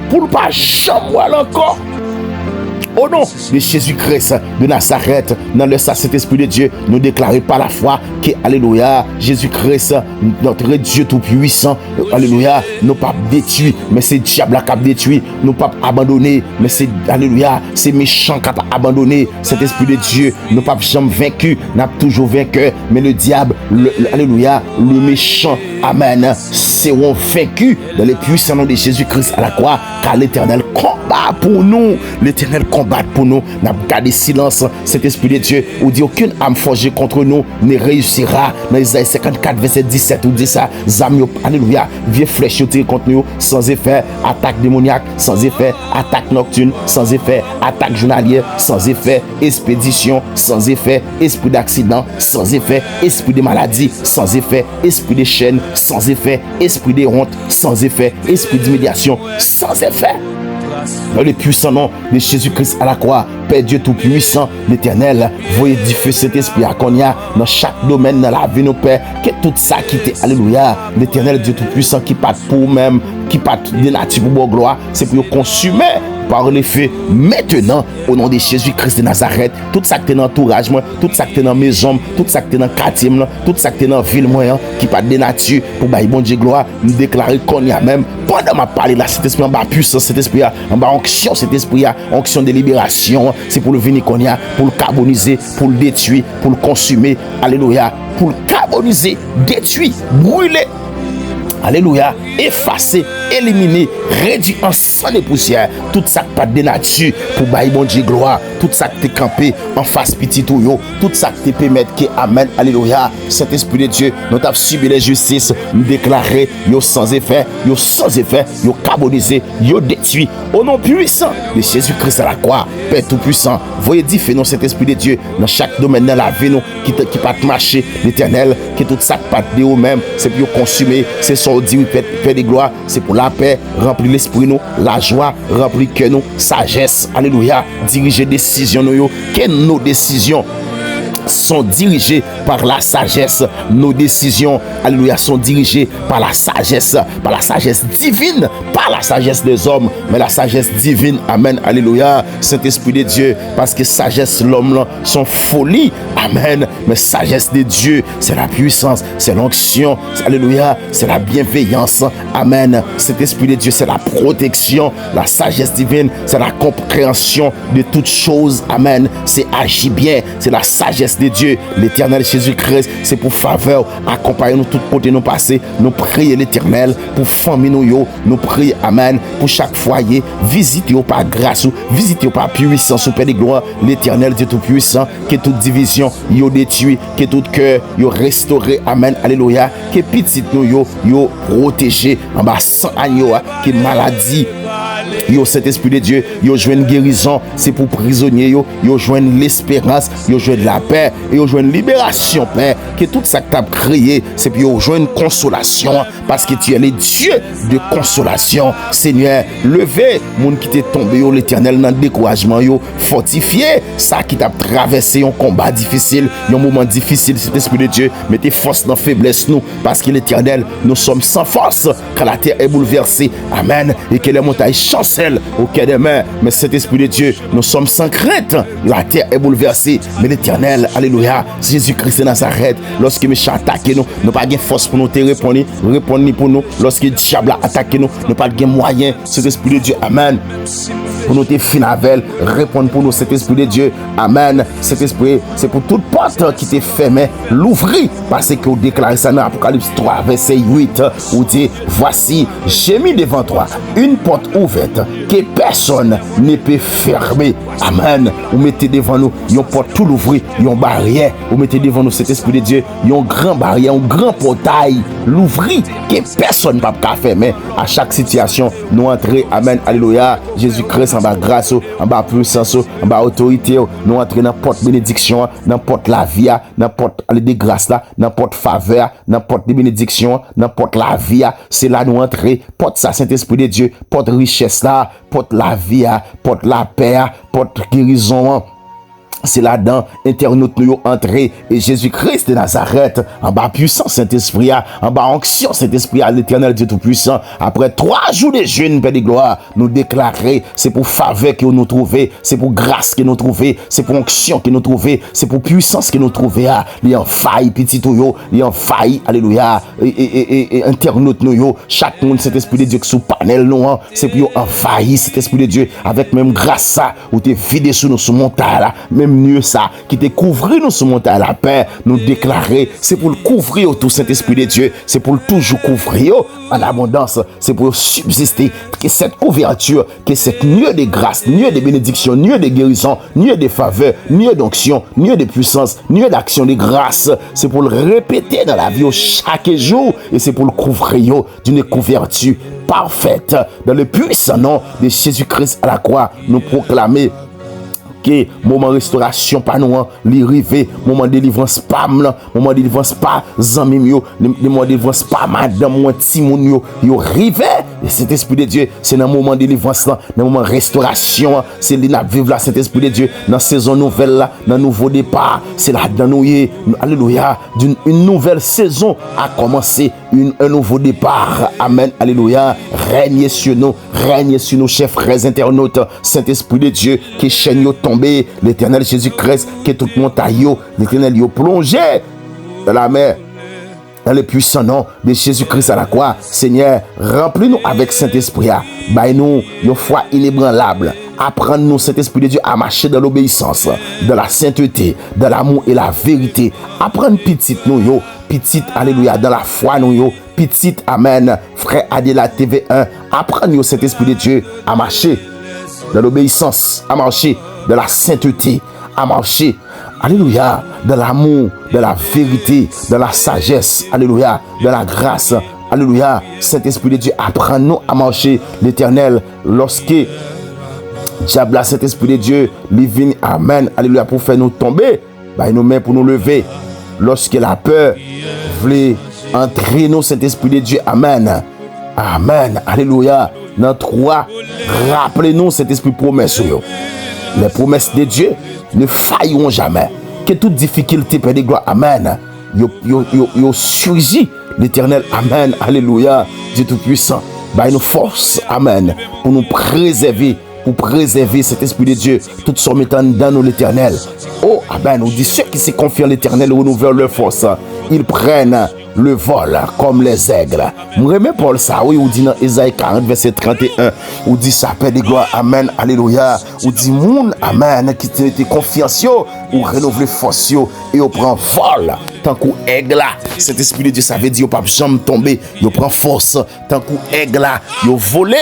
pour pas chambre encore. Au nom de Jésus-Christ de Nazareth, dans le Saint-Esprit de Dieu, nous déclarons par la foi que, alléluia, Jésus-Christ, notre Dieu tout-puissant, alléluia, nous pas détruit, mais c'est diable qui a détruit, nous pas abandonné, mais c'est, alléluia, c'est méchant qui a abandonné, cet Esprit de Dieu, nous pas jamais vaincu, n'a toujours vainqueur, mais le diable, alléluia, le méchant, amen, seront vaincus dans le puissant nom de Jésus-Christ à la croix, car l'Éternel combat pour nous, l'Éternel combat pour nous, n'a gardé silence, cet esprit de Dieu, ou dit aucune âme forgée contre nous ne réussira. Dans Isaïe 54 verset 17, ou dit ça, Zamio, alléluia, vieux flèche tiré contre nous, sans effet, attaque démoniaque, sans effet, attaque nocturne, sans effet, attaque journalière, sans effet, expédition, sans effet, esprit d'accident, sans effet, esprit de maladie, sans effet, esprit de chaîne, sans effet, esprit de honte, sans effet, esprit d'humiliation, sans effet. Dans le puissant nom de Jésus-Christ à la croix, Père Dieu Tout-Puissant, l'Éternel, voyez du feu cet esprit à qu'on y a dans chaque domaine dans la vie, nos Pères, que tout ça qui était, alléluia, l'Éternel Dieu Tout-Puissant qui part pour vous-même, qui part de nature pour vos gloire, c'est pour consumer par les feux maintenant au nom de Jésus-Christ de Nazareth. Tout ça qui est dans l'entourage, tout ça qui est dans la maison, tout ça qui est dans le quartier, tout ça qui est dans la ville, qui part de nature pour bailler bon Dieu gloire, nous déclarer qu'on y a même pendant ma parole là, cet esprit en bas puissance, cet esprit en bas onction, cet esprit onction de libération, c'est pour le venir qu'on y a, pour le carboniser, pour le détruire, pour le consumer, alléluia, pour le carboniser, détruire, brûler. Alléluia, effacer, éliminer, réduire en sang de poussière tout ça qui pas de nature pour bailler bon Dieu gloire, tout ça qui t'est campé en face petit tout yo, tout ça qui te permet que amen, alléluia, cet esprit de Dieu, nous t'avons subi les justices, nous déclarer, yo sans effet, yo carbonisé, yo détruit, au nom puissant de Jésus-Christ à la croix, Père tout-puissant, voyez différent cet esprit de Dieu dans chaque domaine de la vie, nous, qui pas marcher, l'éternel, que tout ça qui pas de nous-mêmes, c'est pour consumer, c'est son dit, Père de gloire, c'est pour la paix, remplir l'esprit nous, la joie, remplir que nous, sagesse, alléluia, diriger décision nous, que nos décisions sont dirigées par la sagesse. Nos décisions, alléluia, sont dirigées par la sagesse divine, pas la sagesse des hommes, mais la sagesse divine. Amen, alléluia. Saint-Esprit de Dieu, parce que sagesse l'homme, son folie. Amen. Mais sagesse de Dieu, c'est la puissance, c'est l'onction. Alléluia, c'est la bienveillance. Amen. Saint-Esprit de Dieu, c'est la protection. La sagesse divine, c'est la compréhension de toutes choses. Amen. C'est agir bien, c'est la sagesse de Dieu, l'éternel Jésus-Christ, c'est pour faveur, accompagner nous tout côté nous passer, nous prier l'éternel, pour famille nous prier, amen, pour chaque foyer, visiter par grâce, visiter par puissance, au Père de gloire, l'éternel Dieu tout puissant, que toute division, yo détruit, que tout cœur, yo restauré, amen, alléluia, que petit nous yo protégé, en bas sans agneau, que maladie, yo cet esprit de Dieu, yo joine guérison, c'est pour prisonniers, yo joine l'espérance, yo joine la paix, et yo joine libération, Père, que tout ça que tu as créé, c'est pour yo joine consolation, parce que tu es le Dieu de consolation, Seigneur, levez, monde qui t'est tombé, l'éternel, dans le découragement, fortifié, ça qui t'a traversé un combat difficile, un moment difficile, cet esprit de Dieu, mettez force dans la faiblesse, nous, parce que l'éternel, nous sommes sans force, quand la terre est bouleversée, amen, et que les montagnes chancellent au quai des mers, mais cet esprit de Dieu, nous sommes sans crainte, la terre est bouleversée, mais l'éternel, alléluia, Jésus-Christ de Nazareth, lorsque les méchants attaquent nous, nous pas de force pour nous te répondre pour nous, lorsque le diable attaque nous, nous pas de moyen, cet esprit de Dieu, amen, pour nous te finavel, répondre pour nous, cet esprit de Dieu, amen, cet esprit, c'est pour toute porte qui t'est fermée, l'ouvrir, parce que vous déclarez ça dans Apocalypse 3, verset 8, où dit, voici, j'ai mis devant toi une porte ouverte que personne ne peut fermer, amen, vous mettez devant nous, une porte tout l'ouvrir, une barrière, vous mettez devant nous cet esprit de Dieu, une grande barrière, un grand portail, l'ouvrir, que personne ne peut fermer, à chaque situation, nous entrer, amen, alléluia, Jésus-Christ en bas grâce, en bas puissance, en bas autorité, nous entrer dans porte bénédiction, dans porte la vie, dans porte de grâce là, dans porte faveur, dans porte de bénédiction, dans porte la vie, c'est là nous entrer, porte ça Saint-Esprit de Dieu, porte richesse là, porte la vie, porte la paix, porte guérison. C'est là-dedans, internaute nous entré et Jésus-Christ de Nazareth, en bas puissant Saint-Esprit, en bas onction Saint-Esprit à l'éternel Dieu Tout-Puissant. Après 3 jours de jeûne, Père de gloire, nous déclarer, c'est pour faveur que nous trouvons, c'est pour grâce que nous trouvons, c'est pour onction que nous trouvons, c'est pour puissance que nous trouvons. Il y a un faille, petit tout, il y a un faille, alléluia, et internaute nous, chaque monde, cet esprit de Dieu qui sous panel nous, c'est pour envahir cet esprit de Dieu avec même grâce ça, où tu es vidé sous nous, sous montagne là, même mieux ça, qui te couvrir nous sous montagne la paix, nous déclarer, c'est pour le couvrir tout Saint-Esprit de Dieu, c'est pour le toujours couvrir en abondance, c'est pour subsister, que cette couverture, que cette nuée de grâce, nuée de bénédiction, nuée de guérison, nuée de faveur, nuée d'onction, nuée de puissance, nuée d'action de grâce, c'est pour le répéter dans la vie chaque jour, et c'est pour le couvrir d'une couverture parfaite, dans le puissant nom de Jésus-Christ à la croix, nous proclamer que moment restauration pas nous li rivé, moment délivrance pas moment délivrance pas zami yo, moment délivrance pas madame moi ti moun yo rivé Et Saint-Esprit de Dieu, c'est dans le moment de délivrance, dans le moment de restauration, c'est là que nous vivons là, Saint-Esprit de Dieu, dans la saison nouvelle, là, dans le nouveau départ, c'est là dans nous, alléluia, une nouvelle saison a commencé, un nouveau départ. Amen, alléluia. Règne sur nous, chers frères internautes, Saint-Esprit de Dieu, qui chaîne yo tombé, l'Éternel Jésus-Christ, qui tout montagne, l'Éternel yo plongé dans la mer. Dans le puissant nom de Jésus-Christ à la croix, Seigneur, remplis-nous avec Saint-Esprit. Baille-nous une foi inébranlable. Apprends-nous, Saint-Esprit de Dieu, à marcher dans l'obéissance, dans la sainteté, dans l'amour et la vérité. Apprends petit nous, yo, petit, alléluia, dans la foi nous, yo, petit, amen, frère Adela TV1. Apprends-nous, Saint-Esprit de Dieu, à marcher dans l'obéissance, à marcher dans la sainteté, à marcher, alléluia, dans l'amour, dans la vérité, dans la sagesse, alléluia, dans la grâce, alléluia. Saint-Esprit de Dieu, apprends-nous à marcher, l'Éternel, lorsque diable, Saint-Esprit de Dieu, living, amen, alléluia, pour faire nous tomber, bah, nous mains pour nous lever. Lorsque la peur voulait entrer nous, Saint-Esprit de Dieu, amen, amen, alléluia. Dans 3, rappelez-nous cet esprit promesse. Les promesses de Dieu ne failleront jamais. Que toute difficulté, Père de gloire, amen, yo surgit l'Éternel, amen, alléluia, Dieu Tout-Puissant. Bah, nous force, amen, pour nous préserver, cet esprit de Dieu, tout son mettant dans nous l'Éternel. Oh, amen, nous dit ceux qui se confient en l'Éternel renouvellent leur force. Ils prennent le vol comme les aigles. Je remets Paul ça, oui, on dit dans Ésaïe 40, verset 31, on dit ça, Père de gloire, amen, alléluia. On dit, moun, amen, qui te été confiance, ou renouveler force, et on prend vol, tant qu'on aigle, cet esprit de Dieu, ça veut dire, on pas jamais tomber, on prend force, tant qu'on aigle, on volé.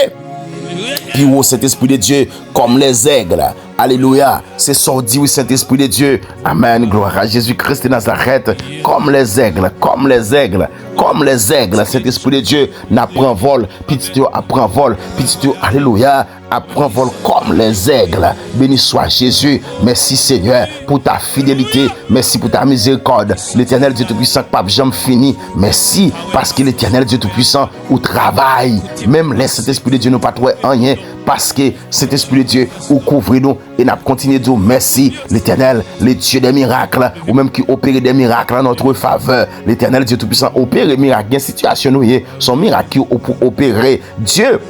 Puis oh, cet esprit de Dieu, comme les aigles. Alléluia. C'est sorti, oui, Saint-Esprit de Dieu. Amen. Gloire à Jésus-Christ de Nazareth. Comme les aigles, comme les aigles, comme les aigles. Saint-Esprit de Dieu n'apprend vol. Petit Dieu apprend vol. Petit Dieu, alléluia, apprend vol comme les aigles. Béni soit Jésus. Merci Seigneur pour ta fidélité. Merci pour ta miséricorde. L'Éternel Dieu Tout-Puissant, Pape jamais fini. Merci parce que l'Éternel Dieu Tout-Puissant, ou travaille. Même les Saint-Esprit de Dieu nous pas trouvé rien. Parce que cet esprit de Dieu, ou couvre-nous et n'a continué de dire merci, l'Éternel, le Dieu des miracles, ou même qui opère des miracles en notre faveur. L'Éternel Dieu Tout-Puissant opère des miracles. Il y a une situation où son miracle pour opérer. Dieu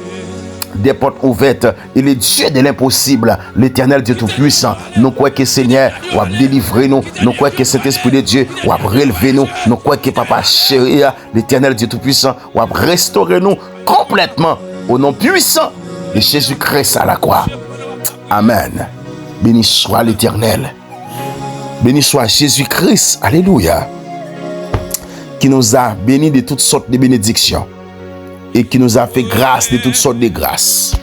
des portes ouvertes, il est Dieu de l'impossible, l'Éternel Dieu Tout-Puissant. Nous croyons que Seigneur va délivrer nous, nous croyons que cet esprit de Dieu va relever nous, nous croyons que Papa chéri, l'Éternel Dieu Tout-Puissant va restaurer nous complètement au nom puissant de Jésus-Christ à la croix. Amen. Béni soit l'Éternel. Béni soit Jésus-Christ. Alléluia. Qui nous a bénis de toutes sortes de bénédictions. Et qui nous a fait grâce de toutes sortes de grâces.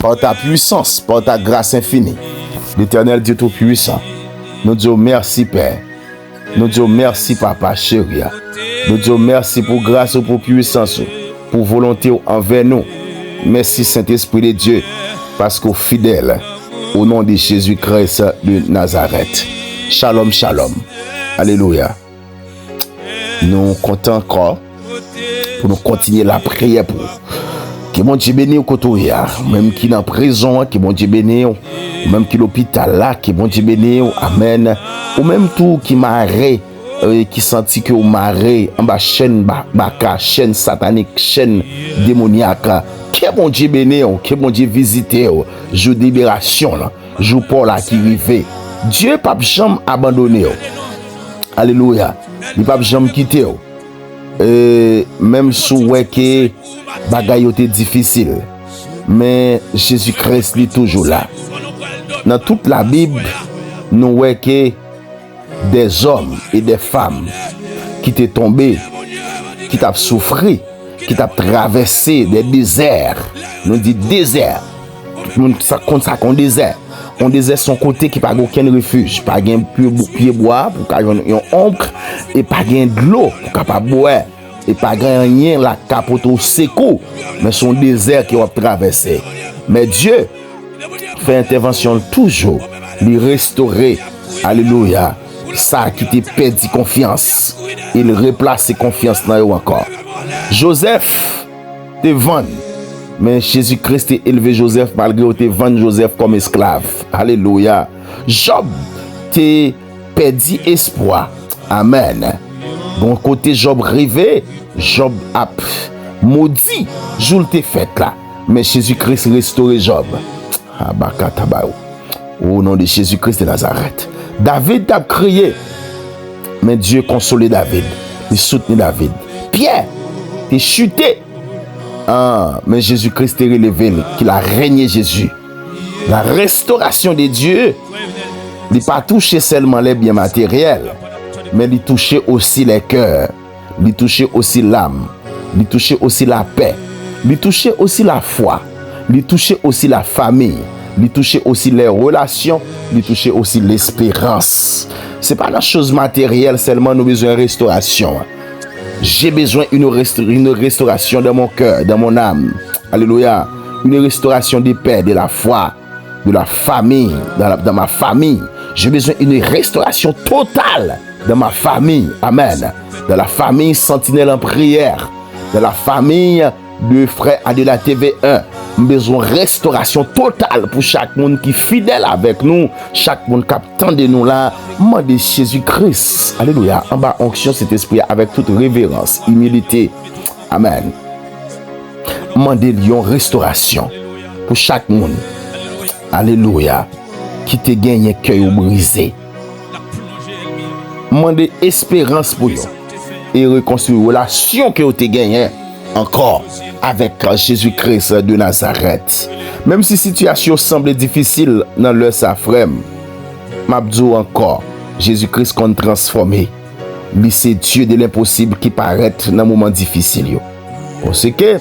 Par ta puissance, par ta grâce infinie. L'Éternel Dieu Tout-Puissant. Nous disons merci Père. Nous disons merci Papa chéri. Nous disons merci pour grâce ou pour puissance. Pour volonté envers nous. Merci Saint-Esprit de Dieu, parce qu'au fidèle, au nom de Jésus-Christ de Nazareth. Shalom, shalom. Alléluia. Nous comptons encore pour nous continuer la prière pour que mon Dieu bénisse au côté, même qui est en prison, que mon Dieu bénisse, même qui est l'hôpital là, que mon Dieu bénisse, amen. Ou même tout qui m'arrête. Qui sentit que vous marrez en bas chaîne baka, chaîne satanique, chaîne démoniaque. Que mon Dieu bénisse, que mon Dieu visite, jour de libération, jour pour la qui arrive. Dieu pas jamais abandonné. Alléluia. Il pas jamais quitté. Même si que bagay était difficile, mais Jésus-Christ est toujours là. Dans toute la Bible, nous voyons que des hommes et des femmes qui t'ont tombé, qui t'ont souffert, qui t'ont traversé des déserts. Nous dit désert. Tout le monde compte ça qu'on désert. On désert son côté qui n'a pas aucun refuge. Pas de pied bois pour qu'il y ait une ombre. Et pas de l'eau pour qu'il n'y boire. Et pas rien la capote au secours. Mais son désert qui va traverser. Mais Dieu fait intervention toujours. Lui restaurer. Alléluia. Ça qui te perdu confiance, il replace ses confiances dans eux encore. Joseph te vend Mais Jésus-Christ a élevé Joseph malgré qu'il vendu Joseph comme esclave. Alléluia. Job t'a perdu espoir. Amen. Bon côté Job rêvé, Job a maudit, jour te fait là. Mais Jésus-Christ restauré Job. Au nom de Jésus-Christ de Nazareth. David a crié, mais Dieu consolé David. Il soutenait David. Pierre, t'es chuté. Mais Jésus-Christ est relevé, qu'il a régné Jésus. La restauration de Dieu, il n'a pas touché seulement les biens matériels, mais il touchait aussi les cœurs, il touchait aussi l'âme, il touchait aussi la paix, il touchait aussi la foi, il touchait aussi la famille, il touchait aussi les relations, il touchait aussi l'espérance. Ce n'est pas la chose matérielle seulement, nous avons besoin de restauration. J'ai besoin d'une restauration dans mon cœur, dans mon âme. Alléluia. Une restauration de paix, de la foi, de la famille, dans ma famille. J'ai besoin d'une restauration totale dans ma famille. Amen. Dans la famille Sentinelle en prière. Dans la famille de frère à de la TV1. J'ai besoin de restauration totale pour chaque monde qui est fidèle avec nous. Chaque monde qui attend de nous là. Moi de Jésus-Christ. Alléluia. En bas, onction cet esprit avec toute révérence, humilité. Amen. Mandez une restauration pour chaque monde. Alléluia. Qui te gagne cœur brisé. Mandez espérance pour vous. Et reconstruire une relation que vous te gagné encore avec Jésus-Christ de Nazareth. Même si la situation semble difficile dans leur safrem, m'abdou encore, Jésus-Christ qu'on transformé. Lui c'est Dieu de l'impossible qui paraît dans un moment difficile. Parce que,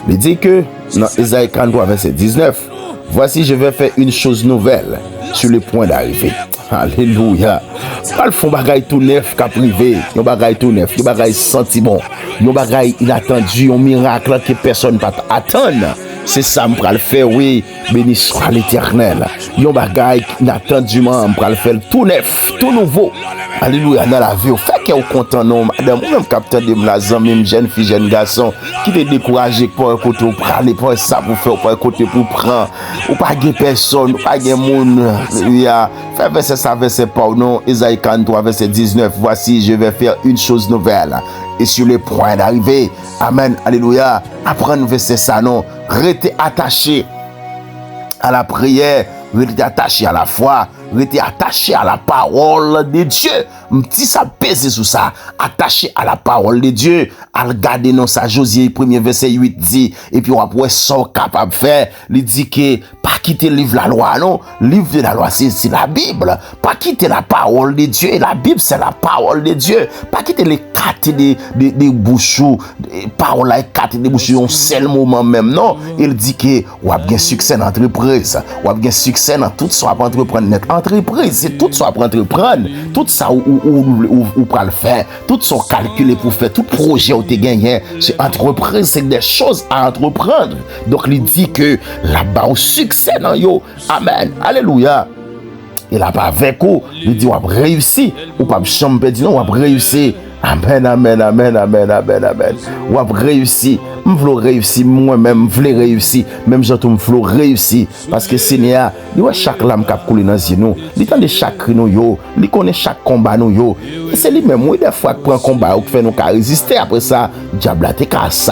il dit que dans Ésaïe 43, verset 19, voici je vais faire une chose nouvelle sur le point d'arriver. Alléluia. Pas le fond bagaille tout neuf qu'a privé, yon bagaille tout neuf, yon bagaille senti bon, yon bagaille inattendu, yon miracle que personne ne peut attendre. C'est ça me le faire, oui, béni soit l'Éternel. Yon bagaille inattendument me le faire tout neuf, tout nouveau. Alléluia, dans la vie, au fait qu'elle est content, non, madame, ou même capitaine de la même jeune fille, jeune garçon, qui te découragé pour un côté pour prendre, pour ça pour faire, pour un côté pour prendre, ou pas de personne, ou pas de monde. Alléluia. Fait verset ça, verset Paul, non, Ésaïe 43, verset 19, voici, je vais faire une chose nouvelle. Et sur le point d'arriver, amen, alléluia, apprendre verset ça, non, restez attaché à la prière, restez attaché à la foi, restez attaché à la parole de Dieu. Si ça pèse sur ça, attaché à la parole de Dieu, à regarder dans sa Josué 1er verset 8 dit, et puis après ça capable de faire, il dit que pas quitter le livre de la loi, non, le livre de la loi c'est la Bible, pas quitter la parole de Dieu, et la Bible c'est la parole de Dieu, pas quitter les quatre des bouchons, paroles là, quatre des bouchons, un seul moment même, non, il dit que ou a bien succès dans l'entreprise, ou a bien succès dans tout ça pour entreprendre notre entreprise, c'est tout ça pour entreprendre, tout ça ou pour le faire, tout son calculé pour faire tout projet où tu gagné, c'est entreprise, c'est des choses à entreprendre. Donc il dit que là-bas au succès dans yo, amen, alléluia. Et là-bas avec vous, il dit on va réussir, ou pas chambre dit non, on va réussir. Amen, amen, amen, amen, amen, amen. Ou va réussir. Je veux réussir moi-même, je veux réussir. Même je veux réussir. Parce que Seigneur, il voit chaque lame qui a coulé dans les yeux. Il connaît chaque cri, il connaît chaque combat. Et c'est lui-même, oui, des fois, qui prend un combat, qui fait nous résister. Après ça, le diable a été cassé.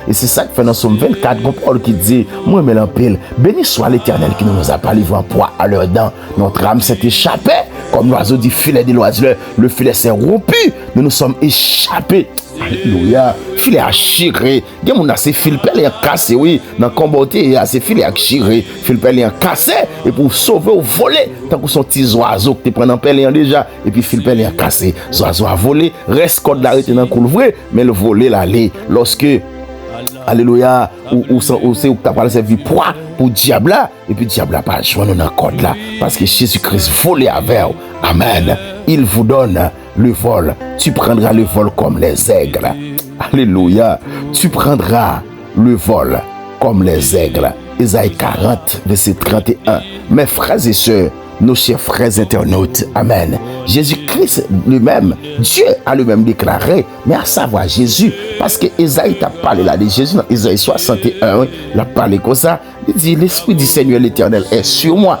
Et c'est ça qui fait dans Somme 24, Paul qui dit, moi, mais l'empile, béni soit l'Éternel qui ne nous a pas livré en poids à leurs dents. Notre âme s'est échappée. Comme l'oiseau du filet de l'oiseleur, le filet s'est rompu. Nous sommes échappés. Alléluia. Filet a chiré. Il y a mon assez fil pelé a cassé, oui. Dans le combat, il y a assez filet a chiré. Fil pelé a cassé. Et pour sauver ou voler, tant que son petit oiseau que tu prends dans le pelé déjà. Et puis fil pelé a cassé. L'oiseau a volé. Reste code l'arrêté dans le couvre. Mais le voler l'aller. Lorsque, alléluia, ou c'est où tu as parlé de vie pour diable là. Et puis diable n'a pas joué dans le code là. Parce que Jésus-Christ volait avec vous. Amen. Il vous donne le vol. Tu prendras le vol comme les aigles. Alléluia. Tu prendras le vol comme les aigles. Ésaïe 40, verset 31. Mes frères et sœurs, nos chers frères internautes, amen. Jésus-Christ lui-même, Dieu a lui-même déclaré, mais à savoir Jésus, parce que Esaïe t'a parlé là de Jésus, dans Esaïe 61, il a parlé comme ça, il dit, l'Esprit du Seigneur l'Éternel est sur moi,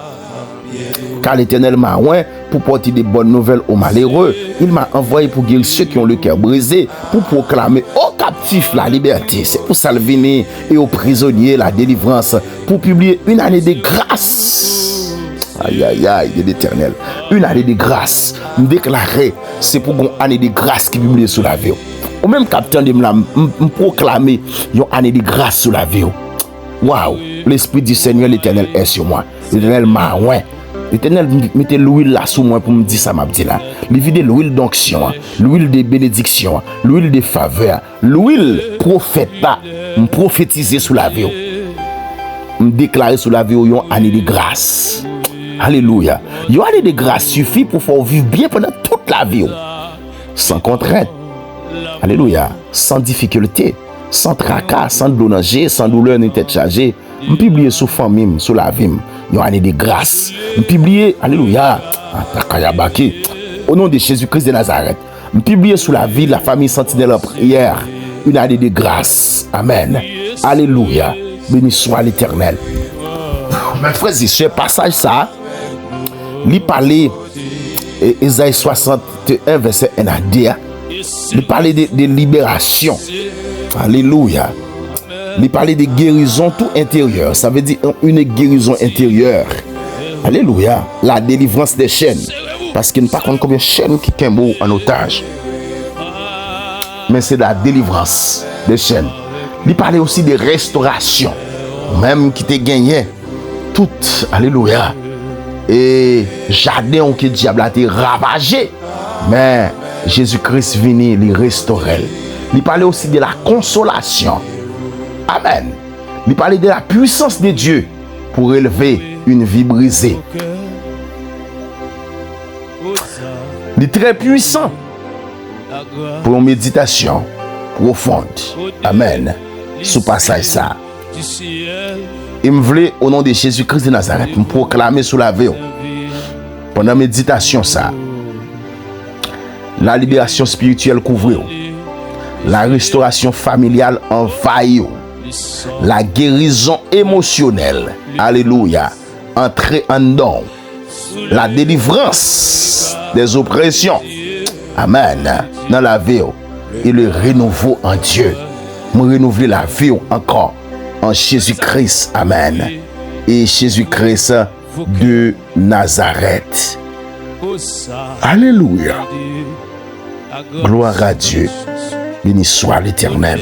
car l'Éternel m'a oint pour porter des bonnes nouvelles aux malheureux. Il m'a envoyé pour guérir ceux qui ont le cœur brisé, pour proclamer aux captifs la liberté. C'est pour salver et aux prisonniers la délivrance, pour publier une année de grâce. Aïe, aïe, aïe, de l'Éternel. Une année de grâce. Me déclarer, c'est pour une année de grâce qui publie sous la vie. Ou même capitaine de me proclamer une année de grâce sous la vie. Waouh, l'Esprit du Seigneur, l'Éternel est sur moi. L'Éternel m'a oint. L'Éternel mettez l'huile là sous moi pour me dire ça, m'a dit là. Il vide l'huile d'onction, l'huile de bénédiction, l'huile de faveur, l'huile prophète là, me prophétiser sous la vie. Me déclarer sous la vie une année de grâce. Alléluia. Une année de grâce suffit pour faire vivre bien pendant toute la vie. Sans contrainte. Alléluia. Sans difficulté, sans tracas, sans danger, sans douleur ni tête chargée. Me publier sous famille, sous la vie. Une année de grâce. Me publier, alléluia, au nom de Jésus-Christ de Nazareth. Me publier sous la vie, la famille sentinelle en prière. Une année de grâce. Amen. Alléluia. Béni soit l'Éternel. Mes frères et sœurs, passage ça, il parlait, Esaïe 61, verset 1 à 2, il parlait de libération. Alléluia. Il parlait de guérison tout intérieure. Ça veut dire une guérison intérieure. Alléluia. La délivrance des chaînes. Parce qu'il n'y a pas combien de chaînes qui sont en otage. Mais c'est la délivrance des chaînes. Il parlait aussi de restauration. Même qui te gagné tout. Alléluia. Et jardin que le diable a été ravagé. Mais Jésus-Christ venu les restaurer. Il parlait aussi de la consolation. Amen. Il parlait de la puissance de Dieu pour élever une vie brisée. Il est très puissant pour une méditation profonde. Amen. Sous passage ça. Il me voulait, au nom de Jésus-Christ de Nazareth, me proclamer sous la vie. Pendant la méditation ça. La libération spirituelle couvre. La restauration familiale envahit. La guérison émotionnelle, alléluia, entrer en don, la délivrance des oppressions, amen, dans la vie, et le renouveau en Dieu, me renouveler la vie encore en Jésus-Christ, amen, et Jésus-Christ de Nazareth, alléluia, gloire à Dieu, béni soit l'Éternel,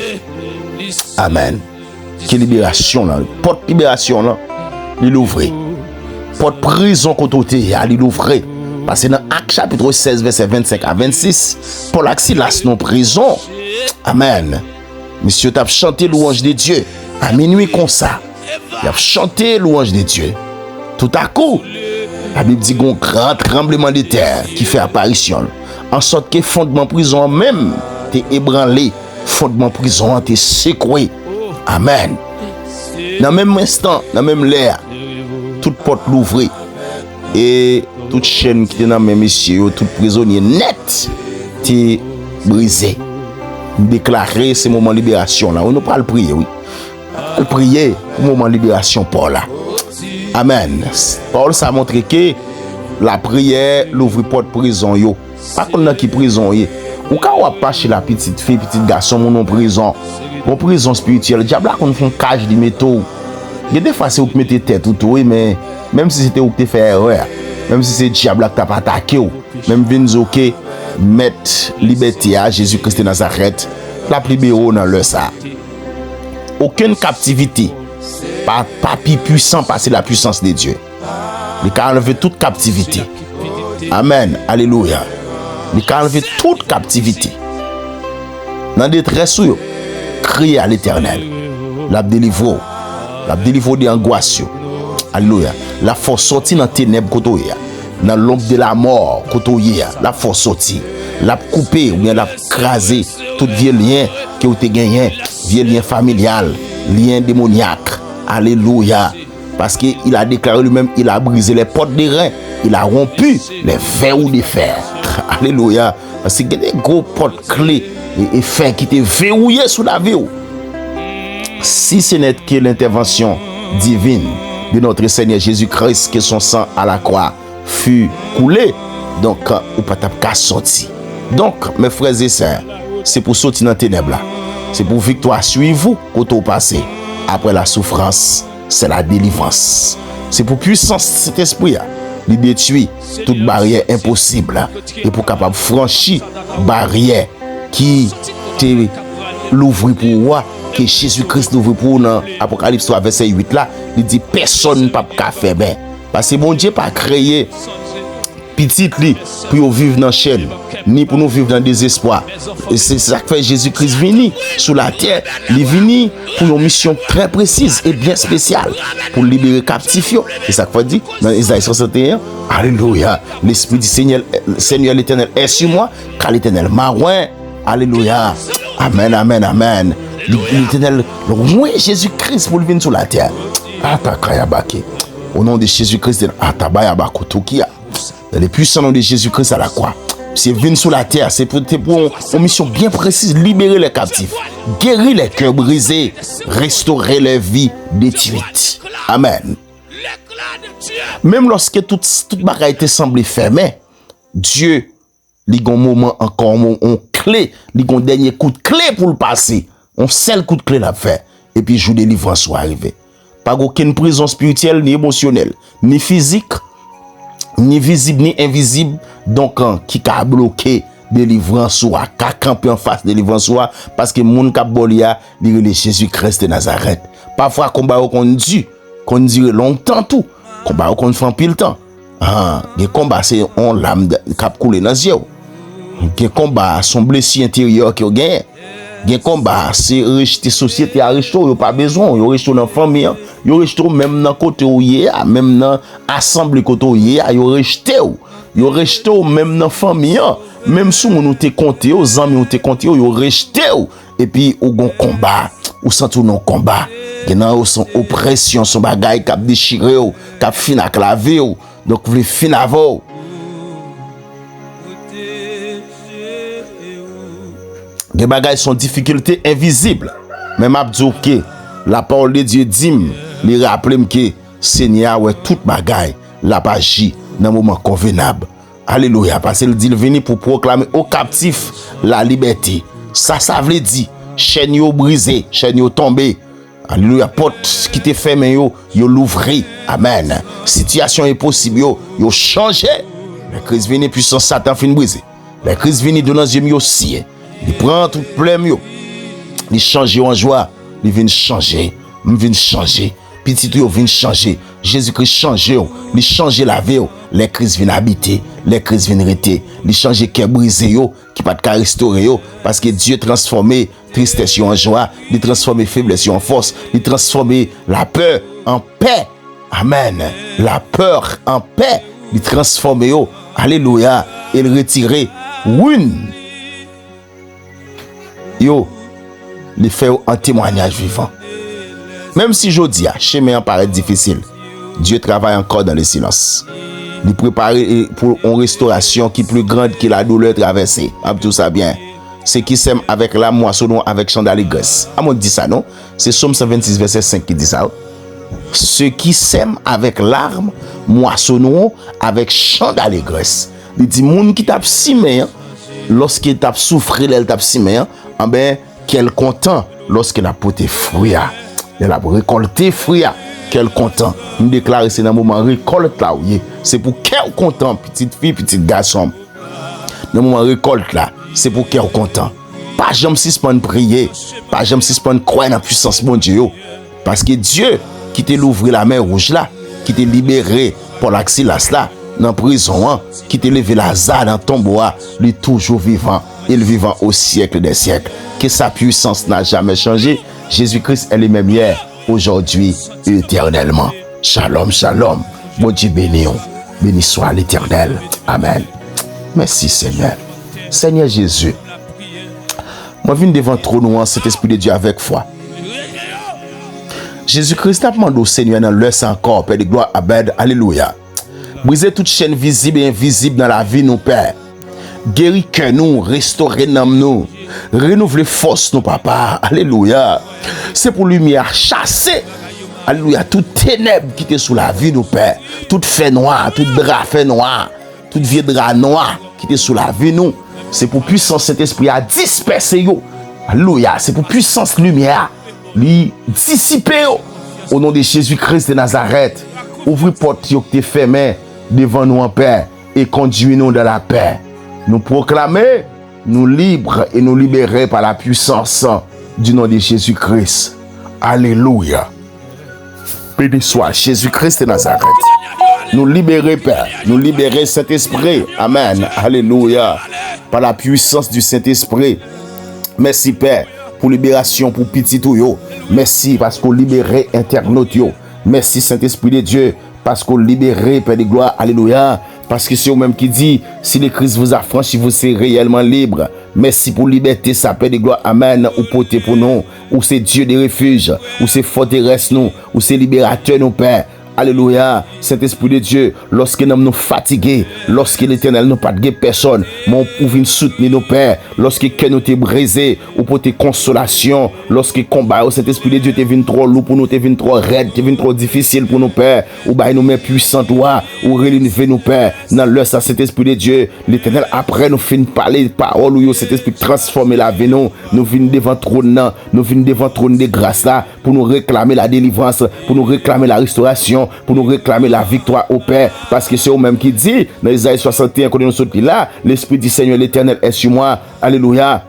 amen. Qui libération là, porte libération là, il ouvre. Porte prison côté, il ouvre. Parce que dans Actes chapitre 16 verset 25 à 26, Paul a Silas non prison. Amen. Monsieur t'a chanté louange de Dieu à minuit comme ça. Il a chanté louange de Dieu. Tout à coup, la Bible dit qu'on grand tremblement de terre qui fait apparition. En sorte que fondement prison même t'es ébranlé, fondement prison t'es secoué. Amen. Dans le même instant, dans le même l'air, toute porte l'ouvrir. Et toute chaîne qui était dans le même essieu, tout prisonnier net, t'est brisé. Déclarer ce moment de libération là. On ne peut pas le prier, oui. Le prier pour le moment de libération, Paul là. Amen. Paul, ça a montré que la prière l'ouvre porte prison, yo. Pas qu'on a qui prison, yo. Ou quand on pas chez la petite fille, petit garçon, mon prison. Mon prison spirituelle, le diable a qu'on fait un cage de métaux. Il y a des fois c'est où tu mettez tête ou tout, mais même si c'était où tu fais erreur, même si c'est le diable qui t'a pas attaqué, même venez ok, mettre liberté à Jésus-Christ de Nazareth, la libéré dans le ça. Aucune captivité, pas plus puissant passer la puissance de Dieu. Il a enlevé toute captivité. Amen, alléluia. Il a enlevé toute captivité. Dans des détresse, crier à l'Éternel. La délivré des angoisses. Alléluia. La force sortie dans les ténèbres côté. Dans l'ombre de la mort côté. La force sortie. La couper ou bien la craser tout vieux lien que vous avez gagné, vieux lien familial, lien démoniaque. Alléluia. Parce qu'il a déclaré lui-même, il a brisé les portes des reins, il a rompu les verrous de fer. Alléluia. Parce qu'il y a des gros portes clés et fins qui étaient verrouillés sous la vie. Si ce n'est que l'intervention divine de notre Seigneur Jésus-Christ, que son sang à la croix fut coulé, donc ou pas qu'à sortir. Donc, mes frères et sœurs, c'est pour sortir dans les ténèbres là. C'est pour victoire suivre vous quand au passé. Après la souffrance, c'est la délivrance. C'est pour puissance de cet esprit là. Il détruit toute barrière impossible et pour capable franchir barrière qui te l'ouvre pour moi, que Jésus-Christ l'ouvre pour nous. Apocalypse 3 verset 8 là, il dit personne ne peut faire bien. Parce que bon Dieu pas créé petit li pour vivre dans la chaîne, ni pour nous vivre dans le désespoir. Et c'est ça que fait Jésus-Christ venu sur la terre. Il est venu pour une mission très précise et bien spéciale, pour libérer captifs. C'est ça que fait dit dans Isaïe 61. Alléluia. L'Esprit du Seigneur l'Éternel est sur moi, car l'Éternel m'a oint. Alléluia. Amen, amen, amen. L'Éternel, loin Jésus-Christ pour venir sur la terre. Au nom de Jésus-Christ, dans le puissant nom de Jésus-Christ à la croix. C'est venu sur la terre, c'est pour une mission bien précise, libérer les captifs, guérir les cœurs brisés, restaurer les vies détruites. Amen. Même lorsque toute bagaille était semblée fermée, Dieu, il y a un moment encore, un clé, il y a un dernier coup de clé pour le passer. Un seul coup de clé l'a fait. Et puis, jour de délivrance soit arrivé. Pas aucune prison spirituelle, ni émotionnelle, ni physique, ni visible, ni invisible. Donc, qui a bloqué délivrance soit, qui a campé en face de délivrance soit, parce que moun kap bolia, il est Jésus-Christ de Nazareth. Parfois, combat qu'on dit longtemps tout. Combat qu'on fait pile temps. Les combats, c'est on lame cap coulé dans les yeux. Les combats, son blessé intérieur qui ont gagné. Les combats, c'est rejeter société à rejeter, il pas besoin. Il rejeter dans la famille, il rejeter même dans côté où il est, même dans l'assemblée côté où il est, il rejeter. Il rejeter même dans la famille, même si on te compte, aux amis on te compte, il rejeter. Et puis, au gon combat, ou sans tout non combat. Il y a son oppression, son bagaille qui a déchiré, qui a fini à claver. Donc, vous voulez finir avant. Les bagailles sont difficultés invisibles. Même Abdou que la parole de Dieu dit, il rappelle que Seigneur, ouais, toute bagaille, la agi dans un moment convenable. Alléluia. Parce qu'il dit, il venu pour proclamer aux captifs la liberté. Ça veut dire, chaîne yo brisée, chaîne yo tombée. Alléluia. Porte qui te fermée, yo l'ouvrir. Amen. Situation est possible, yo changé. La crise vient puissance Satan fin brisé. La crise vient de nos yeux aussi. Il prend tout plein mieux. Il change en joie. Il vient changer. Il vient changer. Petit tout vient changer. Jésus-Christ change. Il change la vie. Les crises viennent habiter. Les crises viennent rester. Il change le cœur brisé. Qui pas de restaurer. Parce que Dieu transforme tristesse en joie. Il transforme faiblesse en force. Il transforme la peur en paix. Amen. La peur en paix. Il transforme. Alléluia. Il retire. Une. Les fait un témoignage vivant. Même si je dis, chemin paraît difficile, Dieu travaille encore dans le silence. Il prépare pour une restauration qui est plus grande que la douleur traversée. Tout ça bien. Ceux qui s'aiment avec la moissonneront avec chant d'allégresse. On dit ça, non? C'est Somme 126, verset 5 qui dit ça. Ceux qui s'aiment avec larmes moissonneront avec chant d'allégresse. Il dit, moun qui tape si mais, lorsqu'il tape souffrir, il tape si mais, quel content lorsqu'il a porté fruit. Il a récolté fruit. Quel content. Nous déclarons c'est dans le moment récolte là. C'est pour quel content, petite fille, petit garçon. Dans le moment récolte là, c'est pour quel content. Pas jamais suspendre prier. Pas jamais suspendre croire dans la puissance de Dieu. Parce que Dieu qui t'a ouvert la mer rouge là, qui t'a libéré pour l'axilas là, dans la prison, qui t'a levé Lazare dans le tombeau, il est toujours vivant. Il vivant au siècle des siècles. Que sa puissance n'a jamais changé. Jésus-Christ est le même hier, aujourd'hui et éternellement. Shalom, shalom. Bon Dieu béni. Béni soit l'Éternel. Amen. Merci Seigneur. Seigneur Jésus. Moi je viens devant trône cet esprit de Dieu avec foi. Jésus-Christ a demandé au Seigneur dans l'heure encore, Père de gloire, Abed, alléluia. Briser toute chaîne visible et invisible dans la vie, nous Père. Guéris que nous, restaurer nous, renouveler force nous, papa. Alléluia. C'est pour lumière chasser. Alléluia. Toute ténèbre qui était sous la vie, nous, Père. Toute fait noir, toute drap fait noir, toute vieux drap noir qui était sous la vie, nous. C'est pour puissance cet esprit à disperser, yo. Alléluia. C'est pour puissance lumière. Li dissiper, yo. Au nom de Jésus-Christ de Nazareth. Ouvre porte qui est fermée devant nous en paix et conduis-nous dans la paix. Nous proclamer, nous libres et nous libérer par la puissance du nom de Jésus-Christ. Alléluia. Béni soit Jésus-Christ de Nazareth. Nous libérer, Père. Nous libérer Saint-Esprit. Amen. Alléluia. Par la puissance du Saint-Esprit. Merci, Père, pour libération pour petit tout yo. Merci parce qu'on libéré internautes yo. Merci Saint-Esprit de Dieu parce qu'on libéré Père de gloire. Alléluia. Parce que c'est vous-même qui dit, si le Christ vous a franchi, vous serez réellement libre. Merci pour liberté, ça Père de gloire. Amen. Ou porter pour nous. Ou c'est Dieu de refuge. Ou c'est forteresse nous. Ou c'est libérateur nous, Père. Alléluia, Saint-Esprit de Dieu, lorsque nous sommes fatigués, lorsque l'Éternel n'a pas de personne, mon pour venir soutenir nos pères, lorsque que nous t'es brisé, ou pour tes consolations, lorsque combat, au Saint-Esprit de Dieu t'es venu trop lourd pour nous, t'es venu trop raide, t'es venu trop difficile pour nos pères, ou bah nous met puissant toi, ou rélever nos pères, dans l'heure ça, Saint-Esprit de Dieu, l'Éternel après nous finit parler parole, ou Saint-Esprit transformer la vie nous venons devant trône, nous venons devant trône de grâce là, pour nous réclamer la délivrance, pour nous réclamer la restauration, pour nous réclamer la victoire au Père, parce que c'est eux-mêmes qui dit dans Isaïe 61 quand nous sommes là, l'Esprit du Seigneur l'Éternel est sur moi. Alléluia.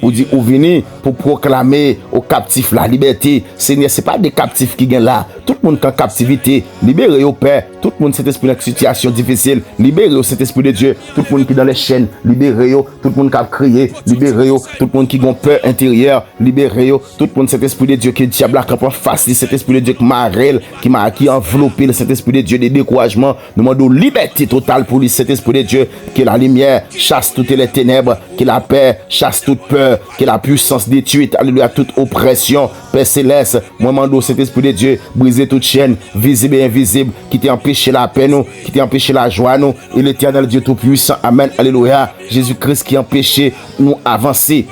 Ou dit ou venez pour proclamer aux captifs la liberté. Seigneur, c'est pas des captifs qui gagnent là. Tout le monde qui est en captivité, libérez au Père. Tout le monde cet esprit dans une situation difficile, libérez au cet esprit de Dieu. Tout le monde qui est dans les chaînes, libérez. Tout le monde qui a crié, libérez. Tout le monde qui a peur intérieure, libérez. Tout le monde cet esprit de Dieu qui est diable qui prend face, cet esprit de Dieu qui marrel, qui enveloppe cet esprit de Dieu de découragement. Nous demandons liberté totale pour lui, cet esprit de Dieu qui est la lumière, chasse toutes les ténèbres, qui est la paix, chasse toute peur, qui est la puissance détruite, alléluia, toute oppression, Père céleste, moi mando cet esprit de Dieu, briser toute chaîne, visible et invisible, qui t'a empêché la paix nous, qui t'a empêché la joie nous, et l'Éternel Dieu tout-puissant, amen, alléluia, Jésus-Christ qui a empêché nous avancer.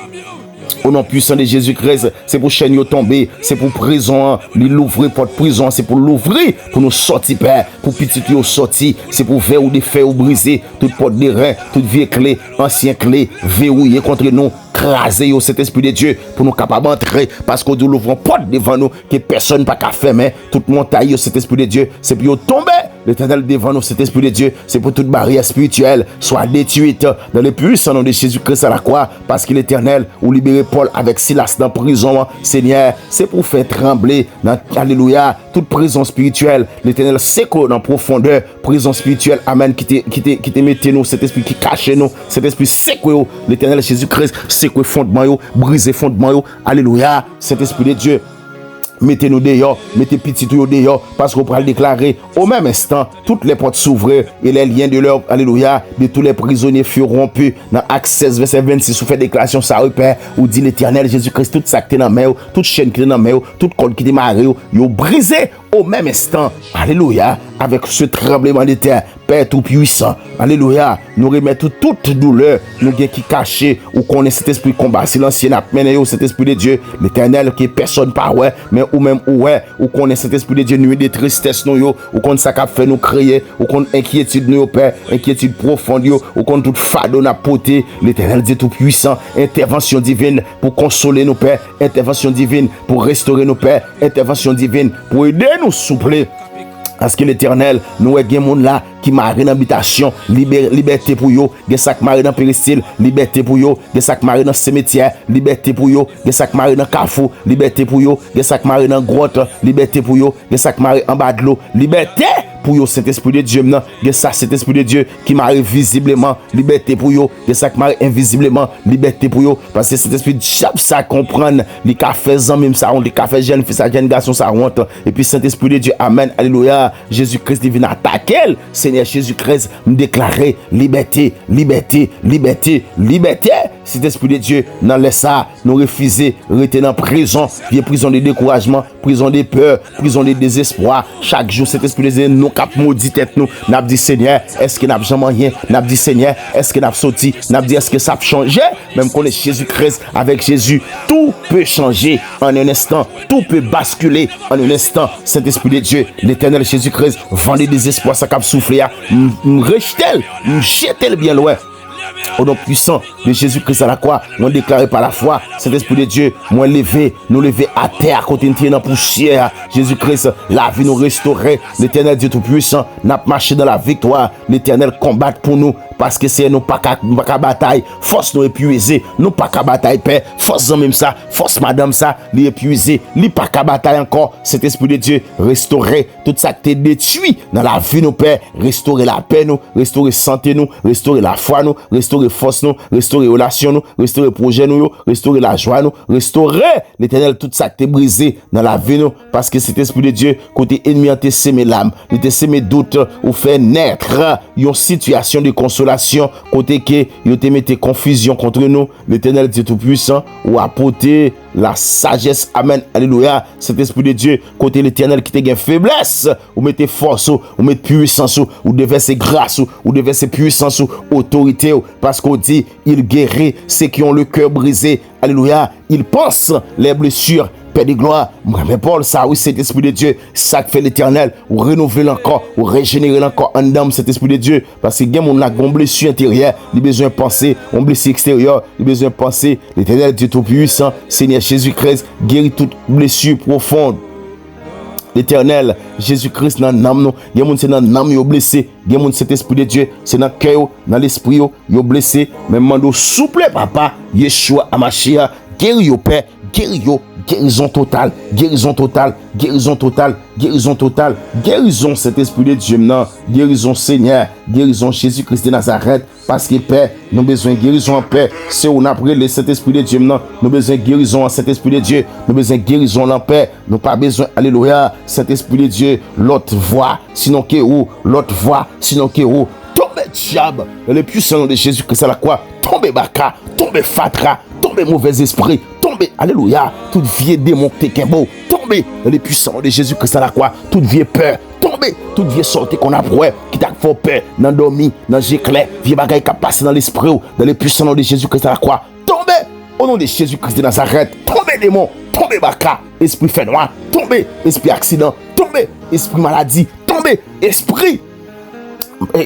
Au nom puissant de Jésus-Christ, c'est pour chaîne yo tomber, c'est pour prison, l'ouvrir porte prison, c'est pour l'ouvrir, pour nous sortir, Père, pour petit yo sortir, c'est pour faire ou défaire ou briser, toute porte de rein, toute vieille clé, ancien clé, verrouillé contre nous, craser cet esprit de Dieu, pour nous capables d'entrer, parce qu'on nous ouvre porte devant nous, que personne pas qu'à fermer, toute montagne, cet esprit de Dieu, c'est pour tomber. L'Éternel devant nous, cet esprit de Dieu, c'est pour toute barrière spirituelle soit détruite dans le puissant nom de Jésus-Christ à la croix, parce que l'Éternel ou libéré Paul avec Silas dans la prison, Seigneur, c'est pour faire trembler dans, alléluia, toute prison spirituelle. L'Éternel séco dans la profondeur, prison spirituelle, amen, qui te mettez nous, cet esprit qui cache nous, cet esprit séco, l'Éternel Jésus-Christ, séco fondement, brisé fondement, alléluia, cet esprit de Dieu. Mettez-nous dehors, mettez petit tout dehors, parce qu'on pourra le déclarer au même instant, toutes les portes s'ouvrent et les liens de leur, alléluia, de tous les prisonniers furent rompus. Dans Actes 16, verset 26, vous faites déclaration, ça repère, où dit l'Éternel Jésus-Christ, toute ça qui est dans la main, toute chaîne qui est dans la main, toute corde qui est marrée, ils ont brisé au même instant, alléluia, avec ce tremblement de terre, Père tout-puissant, alléluia, nous remettons toute douleur, nous qui caché, ou qu'on est cet esprit combat, c'est l'ancien appel, cet esprit de Dieu, l'Éternel qui est personne par ouais, mais ou même ou qu'on est cet esprit de Dieu, nuit de tristesse, nous, ou qu'on ça cap fait nous crier, ou qu'on inquiétude nous, Père, inquiétude profonde, ou qu'on tout fardeau n'a porté, l'Éternel Dieu tout-puissant, intervention divine pour consoler nos pères, intervention divine pour restaurer nos pères, intervention divine pour aider nous soupler. Parce que l'Éternel, nous avons des gens là qui marient dans l'habitation, liberté pour eux, des sacs marient dans péristyle, liberté pour eux, des sacs marient dans cimetière, liberté pour eux, des sacs marient dans carrefour, liberté pour eux, des sacs marient dans grotte, liberté pour eux, des sacs marient en bas de l'eau, liberté pour eux, cet esprit de Dieu, des sacs, cet esprit de Dieu qui marie visiblement, liberté pour eux, des sacs marient invisiblement, liberté pour eux, parce que cet esprit de Dieu, ça comprendre, les cafés, même ça, les cafés jeunes, fils, jeunes garçons, ça honte, et puis cet esprit de Dieu, amen, alléluia, Jésus-Christ vient attaquer, Seigneur Jésus-Christ me déclarer liberté, liberté, liberté, liberté. cet esprit de Dieu, dans les ça, nous refuser, rester dans prison, vieille prison de découragement, prison de peur, prison de désespoir. Chaque jour, cet esprit de Dieu, nous cap maudit tête nous, n'a dit Seigneur, est-ce que n'a jamais rien, n'a dit Seigneur, est-ce que n'a sorti, n'a dit est-ce que ça a changé, même qu'on est Jésus-Christ, avec Jésus, tout peut changer en un instant, tout peut basculer en un instant. Cet esprit de Dieu, l'éternel Jésus-Christ, vendez des espoirs, ça cap souffler, rejetel, jetel bien loin. Au nom puissant de Jésus-Christ à la croix, on déclaré par la foi, cet esprit de Dieu, moi levé, nous lever à terre, à côté de la poussière. Jésus-Christ, la vie nous restaurer. L'éternel Dieu tout-puissant, n'a marché dans la victoire. L'éternel combat pour nous, parce que c'est nous pas qu'à bataille. Force nous épuiser, nous pas qu'à bataille, père. Force en même ça, force madame ça, les épuiser, les pas qu'à bataille encore. Cet esprit de Dieu, restaurer tout ça qui t'est détruit dans la vie, nous, père. Restaurer la paix, nous, restaurer santé, nous, restaurer la foi, nous, restaurer force, nous, restaurer relation, nous, restaurer projet, nous, restaurer la joie, nous, restaurer l'éternel, tout ça qui t'est brisé dans la vie, nous, parce que cet esprit de Dieu, côté ennemi, a semé l'âme, il t'a semé doute, ou fait naître une situation de consolation, côté que, il t'a mis confusion contre nous, l'éternel Dieu tout-puissant, ou apporter la sagesse, amen, alléluia, cet esprit de Dieu, côté l'éternel qui te gagne faiblesse, ou mettez force, ou mettez puissance, ou déverser grâce, ou déverser puissance, ou autorité, parce qu'on dit, il guérit ceux qui ont le cœur brisé, alléluia, il pense les blessures, Père de gloire, mais Paul, ça, oui, cet esprit de Dieu, ça fait l'éternel, ou renouveler encore, ou régénérer encore en dame cet esprit de Dieu, parce que on a une blessure intérieure, il a besoin de penser, on blessure extérieure, il a besoin de penser, l'éternel Dieu tout-puissant, Seigneur Jésus-Christ, guérit toute blessure profonde. L'éternel, Jésus-Christ, dans l'âme, nous, il y a des gens dans l'âme, ils sont blessés, il y a des gens cet esprit de Dieu, c'est dans le cœur, dans l'esprit, ils sont blessés, mais mando souple, papa, Yeshua, Amashia, guéris au Père, guéris au guérison totale, guérison totale, guérison totale, guérison totale, guérison cet esprit de Dieu maintenant, guérison Seigneur, guérison Jésus-Christ de Nazareth, parce que Père, nous avons besoin de guérison en paix, c'est où on a pris cet esprit de Dieu maintenant, nous avons besoin de guérison en cet esprit de Dieu, nous avons besoin de guérison en paix, nous n'avons pas besoin, alléluia, cet esprit de Dieu, l'autre voix, sinon que où, l'autre voix, sinon que où, tombez diable, dans le puissant nom de Jésus-Christ à la croix, tombez baka, tombez fatra, tombez mauvais esprit, tombez, alléluia, toute vieille démon qui est beau, tombez dans les puissants de Jésus-Christ à la croix, toute vieille peur, tombez, toute vieille sortie qu'on a pour qui t'a fait peur, dans dormi, dans l'éclair, vieille bagaille qui a passé dans l'esprit, dans les puissants nom de Jésus-Christ à la croix, tombez, au nom de Jésus-Christ de Nazareth, tombez démon, tombez baka, esprit fait noir, tombez, esprit accident, tombez, esprit maladie, tombez, esprit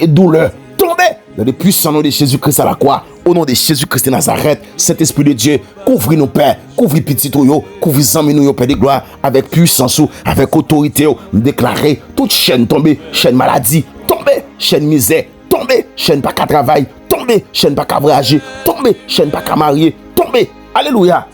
douleur, tombez, dans les puissants nom de Jésus-Christ à la croix, au nom de Jésus-Christ de Nazareth, cet esprit de Dieu, couvre nos pères, couvre petit tuyau, couvre les nous, Père de gloire, avec puissance, avec autorité, déclarer toute chaîne tombée, chaîne maladie, tombée, chaîne misère, tombée, chaîne pas qu'à travail, tombée, chaîne pas qu'à voyager, tombée, chaîne pas qu'à marier, tombée, alléluia,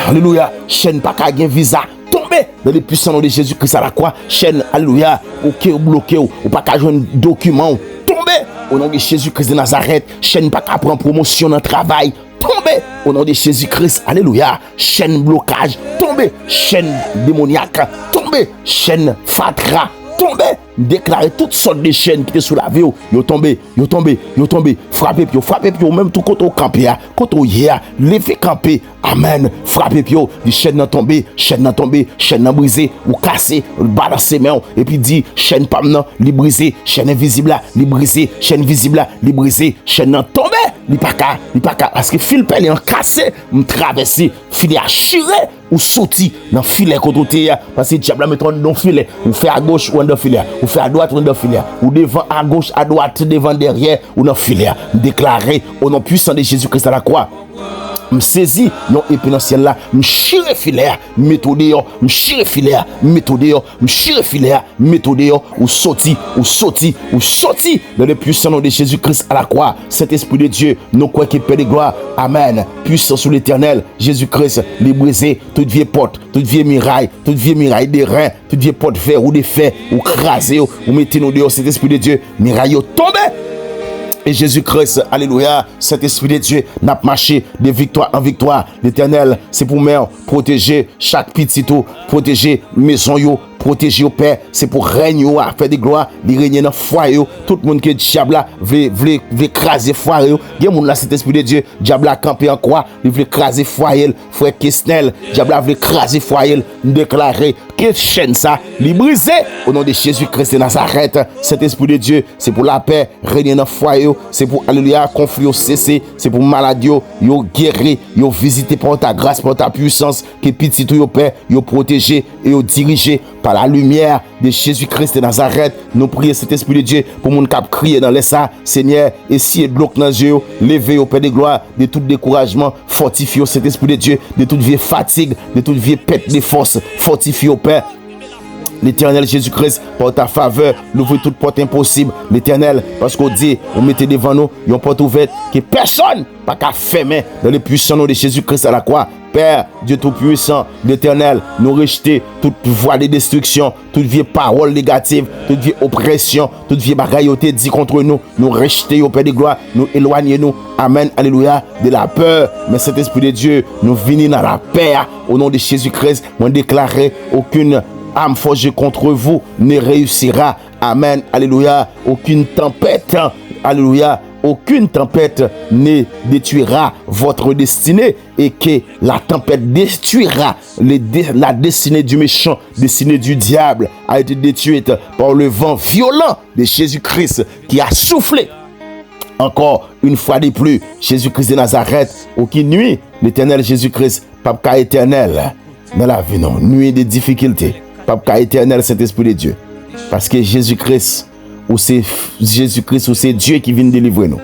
alléluia, chaîne pas qu'à gagner visa, tombée, dans les puissants nom de Jésus-Christ à la croix, chaîne, alléluia, ok, bloqué, ou pas qu'à jouer un document, tombée, au nom de Jésus-Christ de Nazareth, chaîne pas qu'à prendre promotion dans le travail, tombez au nom de Jésus-Christ, alléluia, chaîne blocage, tombez, chaîne démoniaque, tombez, chaîne fatra, tombez, déclarer toutes sortes de chaînes qui étaient sous la vie, yo tombé, frappez pio, même tout côté au campé, côté au hier, levez campé, amen, frappez pio, des chaînes n'ont tombé, chaîne n'ont brisé, ou cassé, balancer main, et puis dit, chaîne pas maintenant, li brisé, chaîne invisible là, li brisé, chaîne visible là, li brisé, chaîne n'ont tombé, li pas qu'à, parce que fil pelle en cassé, m'traverser, filet à chirer, ou sauter dans filet contre terre, parce que diable met dans filet, ou fait à gauche ou dans filet, ou fait à droite ou dans filet, ou devant à gauche, à droite, devant derrière, ou dans filet, déclaré au nom puissant de Jésus-Christ à la croix. Me saisi non épée dans le ciel là, me chire filaire, méthode me chire filaire, méthode me chire filaire, méthode ou sorti dans le puissant nom de Jésus-Christ à la croix. Cet esprit de Dieu, nous croyons qu'il peut de gloire. Amen. Puissant sous l'éternel, Jésus-Christ, les briser, toute vieille porte, toute vieille muraille des reins, toute vieille porte fer ou des fers, ou craser, ou mettez nous dehors, cet esprit de Dieu, muraille tombé. Et Jésus-Christ, alléluia, cet esprit de Dieu n'a marché de victoire en victoire. L'éternel, c'est pour moi protéger chaque petit tout, protéger maison yo, protéger au Père, c'est pour régner, faire des gloires, les régner dans le foyer. Tout le monde qui est diable là, veut écraser le foyer. Il y a des gens là, cet esprit de Dieu, diable a campé en quoi, il veut écraser le foyer, frère Kesnel, diable veut écraser le foyer, nous déclarer que chaîne ça, les briser au nom de Jésus-Christ de Nazareth. Cet esprit de Dieu, c'est pour la paix, régner dans le foyer, c'est pour, alléluia, conflit cesser, c'est pour maladie, yo guérir, yo visiter par ta grâce, par ta puissance, que petit tout yo Père, yo protéger et yo diriger par la lumière de Jésus-Christ de Nazareth. Nous prions cet esprit de Dieu pour mon cap crier dans les ça, Seigneur, et si de l'eau dans les yeux, levez au Père de gloire, de tout découragement, fortifiez cet esprit de Dieu, de toute vieille fatigue, de toute vieille perte de force, fortifiez au Père. L'Éternel Jésus-Christ, par ta faveur, l'ouvre toute porte impossible. L'Éternel, parce qu'on dit, on mettait devant nous une porte ouverte que personne n'a qu'à fermer dans le puissant nom de Jésus-Christ à la croix. Père, Dieu Tout-Puissant, l'Éternel, nous rejeter toute voie de destruction, toute vieille parole négative, toute vieille oppression, toute vieille bagaille dit contre nous, nous rejeter au Père de gloire, nous éloigner nous, amen, alléluia, de la peur. Mais cet esprit de Dieu, nous venons dans la paix, au nom de Jésus-Christ, nous déclarer aucune âme forgée contre vous ne réussira. Amen. Alléluia. Aucune tempête. Alléluia. Aucune tempête ne détruira votre destinée et que la tempête détruira la destinée du méchant, destinée du diable a été détruite par le vent violent de Jésus-Christ qui a soufflé. Encore une fois de plus, Jésus-Christ de Nazareth, aucune nuit, l'Éternel Jésus-Christ, Papa éternel, dans la vie, non, nuit des difficultés. Papa éternel, Saint-Esprit de Dieu. Parce que Jésus-Christ, ou c'est Jésus-Christ, ou c'est Dieu qui vient délivrer nous.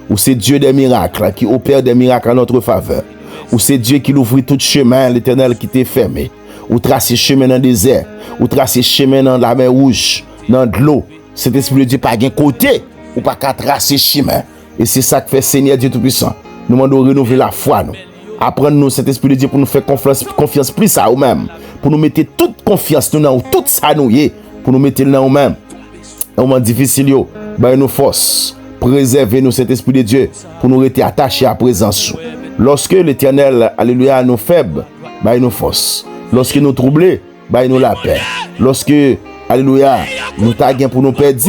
Ou c'est Dieu des miracles, qui opère des miracles en notre faveur. Ou c'est Dieu qui ouvre tout chemin, l'Éternel qui t'est fermé. Ou trace chemin dans le désert. Ou trace chemin dans la mer rouge, dans de l'eau. Saint-Esprit de Dieu, pas un côté, ou pas qu'à tracer chemin. Et c'est ça que fait Seigneur Dieu Tout-Puissant. Nous demandons de renouveler la foi, nous. Apprendre-nous cet esprit de Dieu pour nous faire confiance plus à nous-mêmes. Pour nous mettre toute confiance dans tout ça nous y est. Pour nous mettre dans nous-mêmes. Au moment difficile, bah nous force. Préservez-nous cet esprit de Dieu pour nous rester attachés à la présence. Lorsque l'Éternel, alléluia, nous faibles, bah nous force. Lorsque nous troublés, bah nous la paix. Lorsque, alléluia, nous taguons pour nous perdre,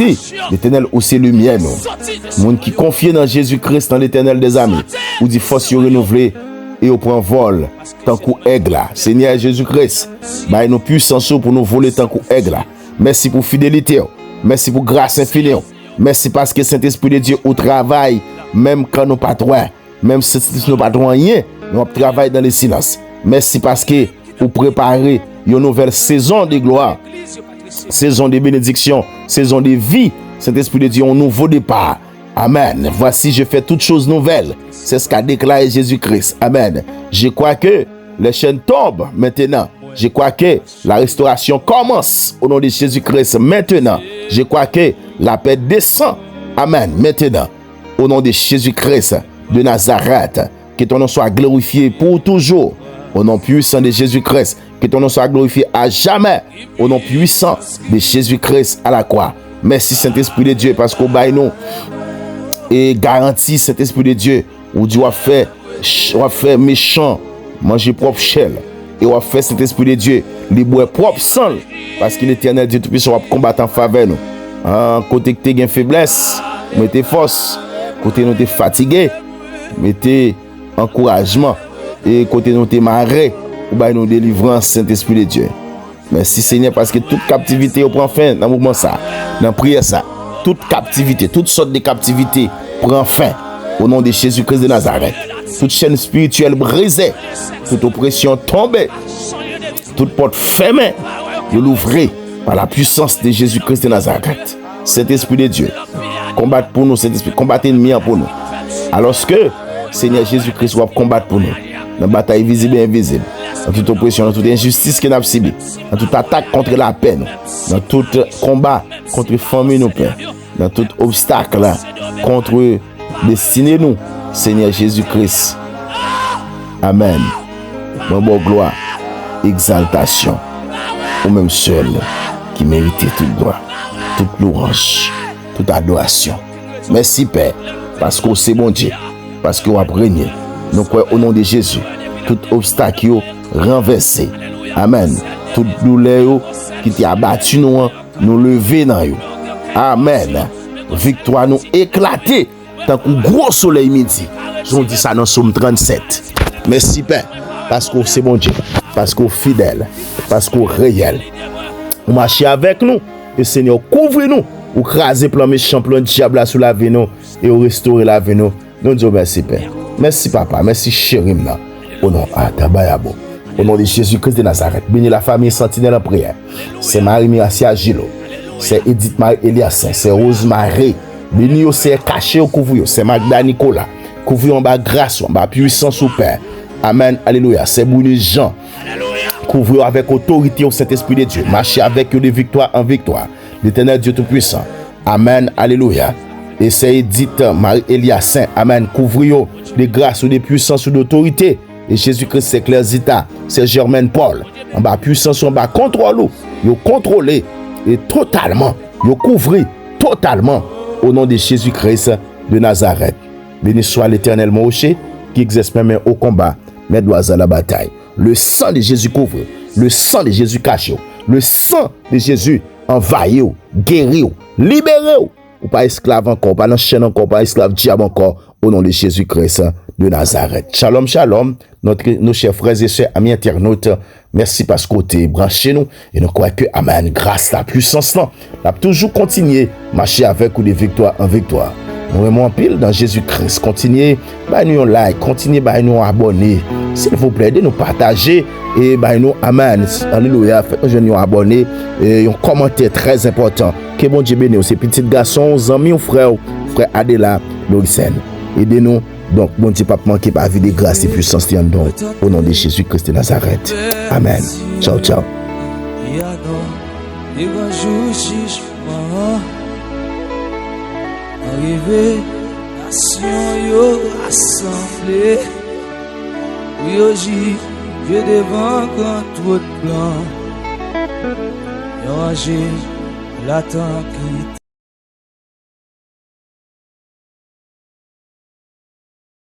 l'Éternel aussi lumière nous. Monde qui confie dans Jésus-Christ, dans l'Éternel des amis, ou dit force renouvelée. Et au point vol, tant qu'au aigle. Seigneur Jésus-Christ, bah nous puissance pour nous voler tant qu'au aigle. Merci pour fidélité. Merci pour grâce infinie. Merci parce que Saint-Esprit de Dieu au travail, même quand nous pas droit, même si nous pas droit rien, nous travaillons dans le silence. Merci parce que vous préparez une nouvelle saison de gloire, saison de bénédiction, saison de vie. Saint-Esprit de Dieu, un nouveau départ. Amen. Voici, je fais toutes choses nouvelles. C'est ce qu'a déclaré Jésus-Christ. Amen. Je crois que les chaînes tombent maintenant. Je crois que la restauration commence au nom de Jésus-Christ maintenant. Je crois que la paix descend. Amen. Maintenant, au nom de Jésus-Christ de Nazareth, que ton nom soit glorifié pour toujours. Au nom puissant de Jésus-Christ, que ton nom soit glorifié à jamais. Au nom puissant de Jésus-Christ à la croix. Merci Saint-Esprit de Dieu parce qu'au bail nous et garantit cet esprit de Dieu où Dieu a fait méchant manger propre chair et on a fait cet esprit de Dieu les boire propre sang parce que l'Éternel Dieu Tout-Puissant va combattre en faveur nous. Côté que tu as faiblesse, mettez force. Côté nous t'es fatigué, mettez encouragement. Et côté nous t'es marré, ou bien nous délivrance Saint-Esprit de Dieu. Merci Seigneur parce que toute captivité prend fin dans le mouvement ça, dans la prière ça. Toute captivité, toutes sortes de captivité prend fin au nom de Jésus-Christ de Nazareth. Toute chaîne spirituelle brisée, toute oppression tombée, toute porte fermée, de l'ouvrir par la puissance de Jésus-Christ de Nazareth. Cet esprit de Dieu, combattre pour nous, cet esprit, combattre l'ennemi pour nous. Alors que Seigneur Jésus-Christ va combattre pour nous, dans la bataille visible et invisible, dans toute oppression, dans toute injustice que nous avons subie, dans toute attaque contre la paix, dans tout combat contre la famille, nous, Père, dans tout obstacle là, contre destinée nous, Seigneur Jésus-Christ. Amen. Bon, gloire, exaltation, au même seul qui méritait toute gloire, toute louange, toute adoration. Merci Père, parce que c'est bon Dieu, parce que vous avez régné. Nous croyons au nom de Jésus, tout obstacle renversé. Amen. toute douleur qui t'a abattu nous, nous lever dans yo. Amen. Victoire nous éclater tant qu'un gros soleil midi. On dit ça dans Somme 37. Merci Père, parce que c'est bon Dieu, parce que fidèle, parce que réel. Vous marchez avec nous, et Seigneur couvre nous, ou craser plan méchant, plan diable sous la vie nous, et ou restaurer la vie nous. Nous disons merci Père. Merci Papa, merci chéri. Au nom Tabayabo. Au nom de Jésus-Christ de Nazareth. Bénis la famille sentinelle en prière. C'est Marie-Miracia Gilo. C'est Edith Marie-Eliassin. C'est Rosemary. Bénis au c'est caché au couvre. C'est Magda Nicolas. Couvre en bas grâce, en bas puissance au Père. Amen. Alléluia. C'est Bouni Jean. Couvre avec autorité au Saint-Esprit de Dieu. Marchez avec eux de victoire en victoire. L'Éternel Dieu Tout-Puissant. Amen. Alléluia. Et c'est Edith Marie-Eliassin. Amen. Couvre de grâce ou de puissance ou d'autorité. Et Jésus-Christ, c'est Claire Zita, c'est Germaine Paul. En bas puissance, en bas contrôle. Yo contrôlé et totalement. Yo couvri totalement au nom de Jésus-Christ de Nazareth. Béni soit l'Éternel mon rocher qui exerce mes mains au combat, mes doigts à la bataille. Le sang de Jésus couvre, le sang de Jésus cache, le sang de Jésus envahit, guérit, libéré. Ou pas esclave encore, pas dans chaîne encore, pas esclave diable encore, au nom de Jésus-Christ de Nazareth. Shalom, shalom, nos chers frères et sœurs, amis internautes, merci parce que vous êtes branchés nous, et nous croyons que, amen, grâce la puissance, là, la toujours continuer, marcher avec ou de victoire en victoire. Nous aimons en pile dans Jésus-Christ. Continuez, bah nous un like, continuez, bah nous abonner. S'il vous plaît, de nous partager et bah nous, amen, alléluia, faites-nous abonner et un commentaire très important. Que bon Dieu bénisse ces petits garçons, amis, frère Adela, Lorisen. Aidez-nous. Donc, bon Dieu, pas manquer par vie de grâce et puissance, donc, au nom de Jésus-Christ de Nazareth. Amen. Ciao, ciao. Arrivé, nation yo rassemblé. Oui, aujourd'hui, Dieu devant quand tout blanc. Yo rangé, l'attend qui